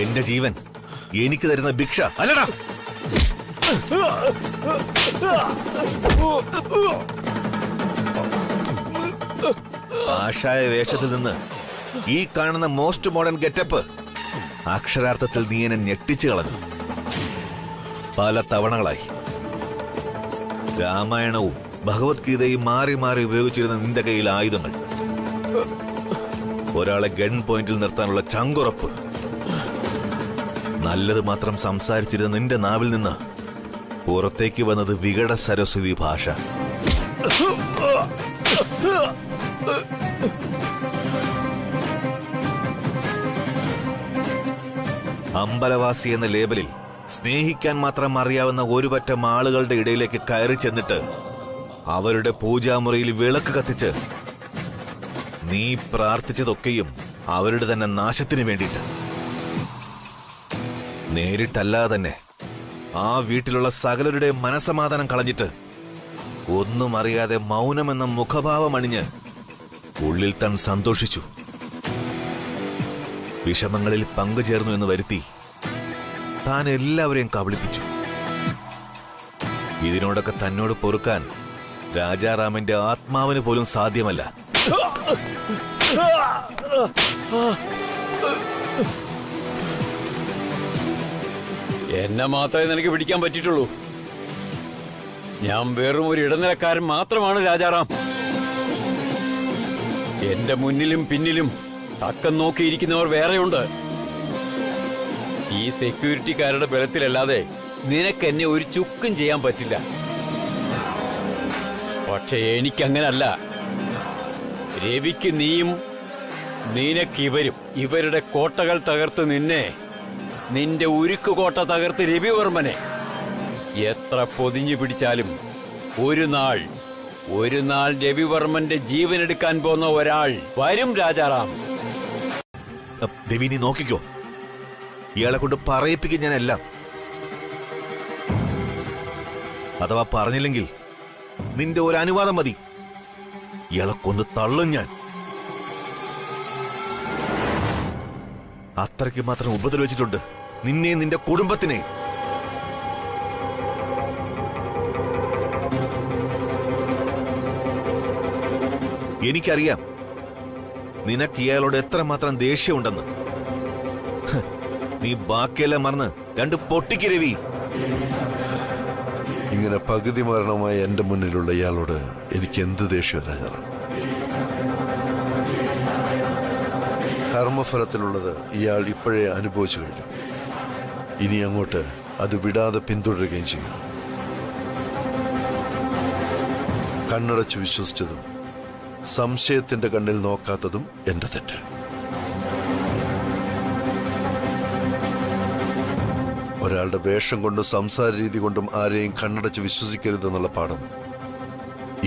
എന്റെ ജീവൻ എനിക്ക് തരുന്ന ഭിക്ഷ അല്ലടാ? ആശായ വേഷത്തിൽ നിന്ന് ഈ കാണുന്ന മോസ്റ്റ് മോഡേൺ ഗെറ്റപ്പ് അക്ഷരാർത്ഥത്തിൽ നീ എന്നെ ഞെട്ടിച്ചു കളഞ്ഞു. പല തവണകളായി രാമായണവും ഭഗവത്ഗീതയും മാറി മാറി ഉപയോഗിച്ചിരുന്ന നിന്റെ കയ്യിൽ ആയുധങ്ങൾ, ഒരാളെ ഗൺ പോയിന്റിൽ നിർത്താനുള്ള ചങ്കുറപ്പ്, നല്ലത് മാത്രം സംസാരിച്ചിരുന്ന നിന്റെ നാവിൽ നിന്ന് പുറത്തേക്ക് വന്നത് വികട സരസ്വതി ഭാഷ. അമ്പലവാസി എന്ന ലേബലിൽ സ്നേഹിക്കാൻ മാത്രം അറിയാവുന്ന ഒരു പറ്റം ആളുകളുടെ ഇടയിലേക്ക് കയറി ചെന്നിട്ട് അവരുടെ പൂജാമുറിയിൽ വിളക്ക് കത്തിച്ച് നീ പ്രാർത്ഥിച്ചതൊക്കെയും അവരുടെ തന്നെ നാശത്തിന് വേണ്ടിയിട്ട്. നേരിട്ടല്ലാതെ തന്നെ ആ വീട്ടിലുള്ള സകലരുടെ മനസമാധാനം കളഞ്ഞിട്ട് ഒന്നും അറിയാതെ മൗനമെന്ന മുഖഭാവം അണിഞ്ഞ് ഉള്ളിൽ താൻ സന്തോഷിച്ചു. വിഷമങ്ങളിൽ പങ്കുചേർന്നു എന്ന് വരുത്തി താൻ എല്ലാവരെയും കബളിപ്പിച്ചു. ഇതിനോടൊക്കെ തന്നോട് പൊറുക്കാൻ രാജാറാമിന്റെ ആത്മാവിന് പോലും സാധ്യമല്ല. എന്നെ മാത്രമേ നിനക്ക് പിടിക്കാൻ പറ്റിയിട്ടുള്ളൂ. ഞാൻ വെറും ഒരു ഇടനിലക്കാരൻ മാത്രമാണ് രാജാറാം. എന്റെ മുന്നിലും പിന്നിലും തക്കം നോക്കിയിരിക്കുന്നവർ വേറെയുണ്ട്. ഈ സെക്യൂരിറ്റിക്കാരുടെ ബലത്തിലല്ലാതെ നിനക്ക് എന്നെ ഒരു ചുക്കും ചെയ്യാൻ പറ്റില്ല. പക്ഷെ എനിക്കങ്ങനല്ല. രവിക്ക് നീയും നിനക്കിവരും ഇവരുടെ കോട്ടകൾ തകർത്ത് നിന്റെ ഉരുക്കുകോട്ട തകർത്ത് രവിവർമ്മനെ എത്ര പൊതിഞ്ഞു പിടിച്ചാലും ഒരു നാൾ രവിവർമ്മന്റെ ജീവനെടുക്കാൻ പോന്ന ഒരാൾ വരും രാജാറാം. രവി, നീ നോക്കിക്കോ, ഇയാളെ കൊണ്ട് പറയിപ്പിക്കും ഞാനെല്ലാം. അഥവാ പറഞ്ഞില്ലെങ്കിൽ നിന്റെ ഒരു അനുവാദം മതി, ഇയാളെ കൊന്ന് തള്ളും ഞാൻ. അത്രയ്ക്ക് മാത്രം ഉപദ്രവിച്ചിട്ടുണ്ട് നിന്നെ, നിന്റെ കുടുംബത്തിനെ. എനിക്കറിയാം നിനക്ക് ഇയാളോട് എത്രമാത്രം ദേഷ്യമുണ്ടെന്ന്. നീ ബാക്കിയെല്ലാം മറന്ന് രണ്ട് പൊട്ടിക്ക് രവി. ഇങ്ങനെ പകുതി മരണമായ എന്റെ മുന്നിലുള്ള ഇയാളോട് എനിക്ക് എന്ത് ദേഷ്യം രാജാറാം. കർമ്മഫലത്തിലുള്ളത് ഇയാൾ ഇപ്പോഴേ അനുഭവിച്ചു കഴിഞ്ഞു. ഇനി അങ്ങോട്ട് അത് വിടാതെ പിന്തുടരുകയും ചെയ്യും. കണ്ണടച്ച് വിശ്വസിച്ചതും സംശയത്തിന്റെ കണ്ണിൽ നോക്കാത്തതും എന്റെ തെറ്റ്. ഒരാളുടെ വേഷം കൊണ്ടും സംസാര രീതി കൊണ്ടും ആരെയും കണ്ണടച്ച് വിശ്വസിക്കരുതെന്നുള്ള പാഠം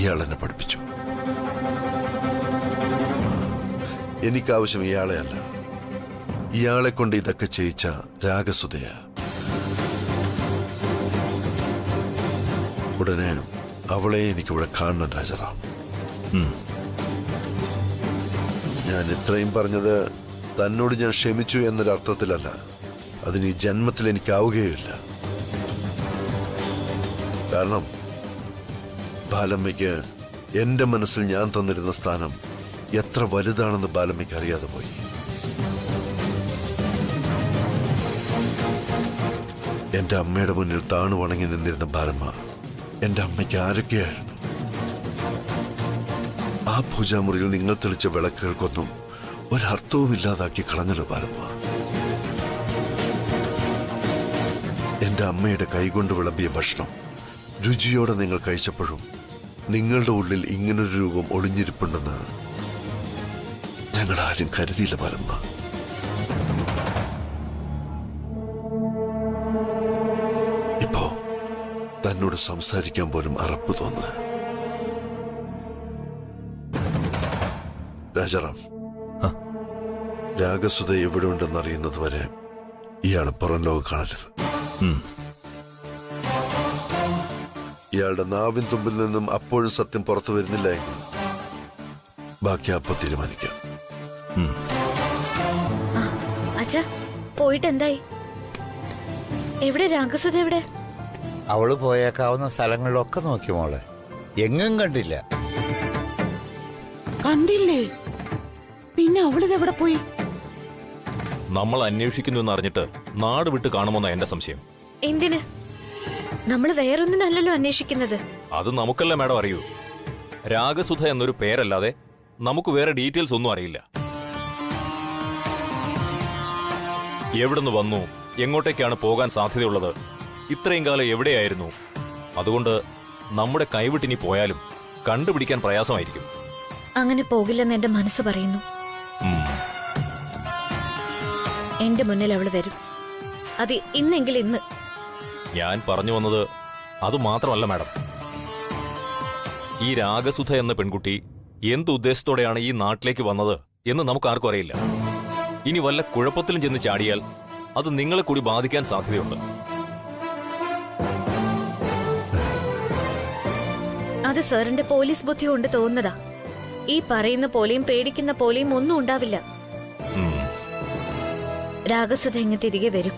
ഇയാൾ എന്നെ പഠിപ്പിച്ചു. എനിക്കാവശ്യം ഇയാളെ അല്ല, ഇയാളെ കൊണ്ട് ഇതൊക്കെ ചെയ്യിച്ച രാഗസുതയ. ഉടനെ അവളെ എനിക്കിവിടെ കാണണം രാജാറാം. ഞാൻ ഇത്രയും പറഞ്ഞത് തന്നോട് ഞാൻ ക്ഷമിച്ചു എന്നൊരർത്ഥത്തിലല്ല. അതിന് ഈ ജന്മത്തിൽ എനിക്കാവുകയില്ല. കാരണം ബാലമ്മയ്ക്ക് എന്റെ മനസ്സിൽ ഞാൻ തന്നിരുന്ന സ്ഥാനം എത്ര വലുതാണെന്ന് ബാലമ്മയ്ക്ക് അറിയാതെ പോയി. എന്റെ അമ്മയുടെ മുന്നിൽ താണു വണങ്ങി നിന്നിരുന്ന ബാലമ്മ എന്റെ അമ്മയ്ക്ക് ആരൊക്കെയായിരുന്നു? ആ പൂജാമുറിയിൽ നിങ്ങൾ തെളിച്ച വിളക്കുകൾക്കൊന്നും ഒരർത്ഥവും ഇല്ലാതാക്കി കളഞ്ഞല്ലോ ബാലമ്മ. എന്റെ അമ്മയുടെ കൈകൊണ്ട് വിളമ്പിയ ഭക്ഷണം രുചിയോടെ നിങ്ങൾ കഴിച്ചപ്പോഴും നിങ്ങളുടെ ഉള്ളിൽ ഇങ്ങനൊരു രൂപം ഒളിഞ്ഞിരിപ്പുണ്ടെന്ന് ഞങ്ങൾ ആരും കരുതിയില്ല ബാലമ്മ. ഇപ്പോ തന്നോട് സംസാരിക്കാൻ പോലും അറപ്പ് തോന്നുന്നു. രാജാറാം, രാഗസുത എവിടെ ഉണ്ടെന്നറിയുന്നത് വരെ ഇയാൾ പുറം ലോകം കാണരുത്. ഇയാളുടെ നാവിൻ തുമ്പിൽ നിന്നും അപ്പോഴും സത്യം പുറത്തു വരുന്നില്ല എങ്കിൽ ബാക്കി അപ്പൊ തീരുമാനിക്കാം. അച്ഛാ പോയിട്ട് എന്തായി? എവിടെ രാഗസുധ? എവിടെ? അവള് പോയേക്കാവുന്ന സ്ഥലങ്ങളിലൊക്കെ നോക്കി മോളെ, എങ്ങും കണ്ടില്ല. കണ്ടില്ലേ? പിന്നെ അവളിതെവിടെ പോയി? നമ്മൾ അന്വേഷിക്കുന്നു എന്നറിഞ്ഞിട്ട് നാട് വിട്ട് കാണുമെന്ന എന്റെ സംശയം. എന്തിന്? നമ്മൾ വേറൊന്നിനല്ലല്ലോ അന്വേഷിക്കുന്നത്. അത് നമുക്കല്ല മാഡം അറിയൂ. രാഗസുധ എന്നൊരു പേരല്ലാതെ നമുക്ക് വേറെ ഡീറ്റെയിൽസ് ഒന്നും അറിയില്ല. എവിടുന്ന് വന്നു, എങ്ങോട്ടേക്കാണ് പോകാൻ സാധ്യതയുള്ളത്, ഇത്രയും കാലം എവിടെയായിരുന്നു, അതുകൊണ്ട് നമ്മുടെ കൈവിട്ടിനി പോയാലും കണ്ടുപിടിക്കാൻ പ്രയാസമായിരിക്കും. അങ്ങനെ പോകില്ലെന്ന് എന്റെ മനസ്സ് പറയുന്നു. എന്റെ മുന്നിൽ അവള് വരും. അത് ഇന്നെങ്കിൽ ഇന്ന്. ഞാൻ പറഞ്ഞു വന്നത് അത് മാത്രമല്ല മാഡം. ഈ രാഗസുധ എന്ന പെൺകുട്ടി എന്ത് ഉദ്ദേശത്തോടെയാണ് ഈ നാട്ടിലേക്ക് വന്നത് എന്ന് നമുക്കാർക്കും അറിയില്ല. ഇനി വല്ല കുഴപ്പത്തിലും ചെന്ന് ചാടിയാൽ അത് നിങ്ങളെ കൂടി ബാധിക്കാൻ സാധ്യതയുണ്ട്. അത് സാറിന്റെ പോലീസ് ബുദ്ധി കൊണ്ട് തോന്നുന്നതാ. ഈ പറയുന്ന പോലെയും പേടിക്കുന്ന പോലെയും ഒന്നും ഉണ്ടാവില്ല. രാഗസുധ ഇങ്ങ് തിരികെ വരും,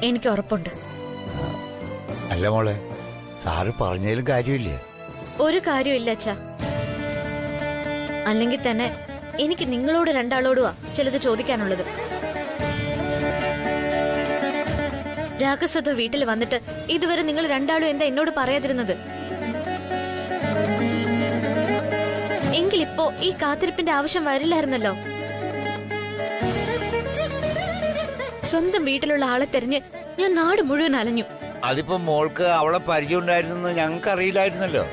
എനിക്ക് ഉറപ്പുണ്ട്. അല്ല മോളെ, സാറ് പറഞ്ഞതിലും കാര്യമില്ല. ഒരു കാര്യമില്ല അച്ഛാ. അല്ലെങ്കിൽ തന്നെ എനിക്ക് നിങ്ങളോട് രണ്ടാളോടുവാ ചിലത് ചോദിക്കാനുള്ളത്. രാഗസുധ വീട്ടിൽ വന്നിട്ട് ഇതുവരെ നിങ്ങൾ രണ്ടാളും എന്താ എന്നോട് പറയാതിരുന്നത്? എങ്കിലിപ്പോ ഈ കാത്തിരിപ്പിന്റെ ആവശ്യം വരില്ലായിരുന്നല്ലോ. സ്വന്തം വീട്ടിലുള്ള ആളെ തെരഞ്ഞ് ഞാൻ നാട് മുഴുവൻ അലഞ്ഞു. അതിപ്പോ മോൾക്ക് അവളെ പരിചയം ഉണ്ടായിരുന്നെന്ന് ഞങ്ങൾക്ക് അറിയില്ലായിരുന്നല്ലോ.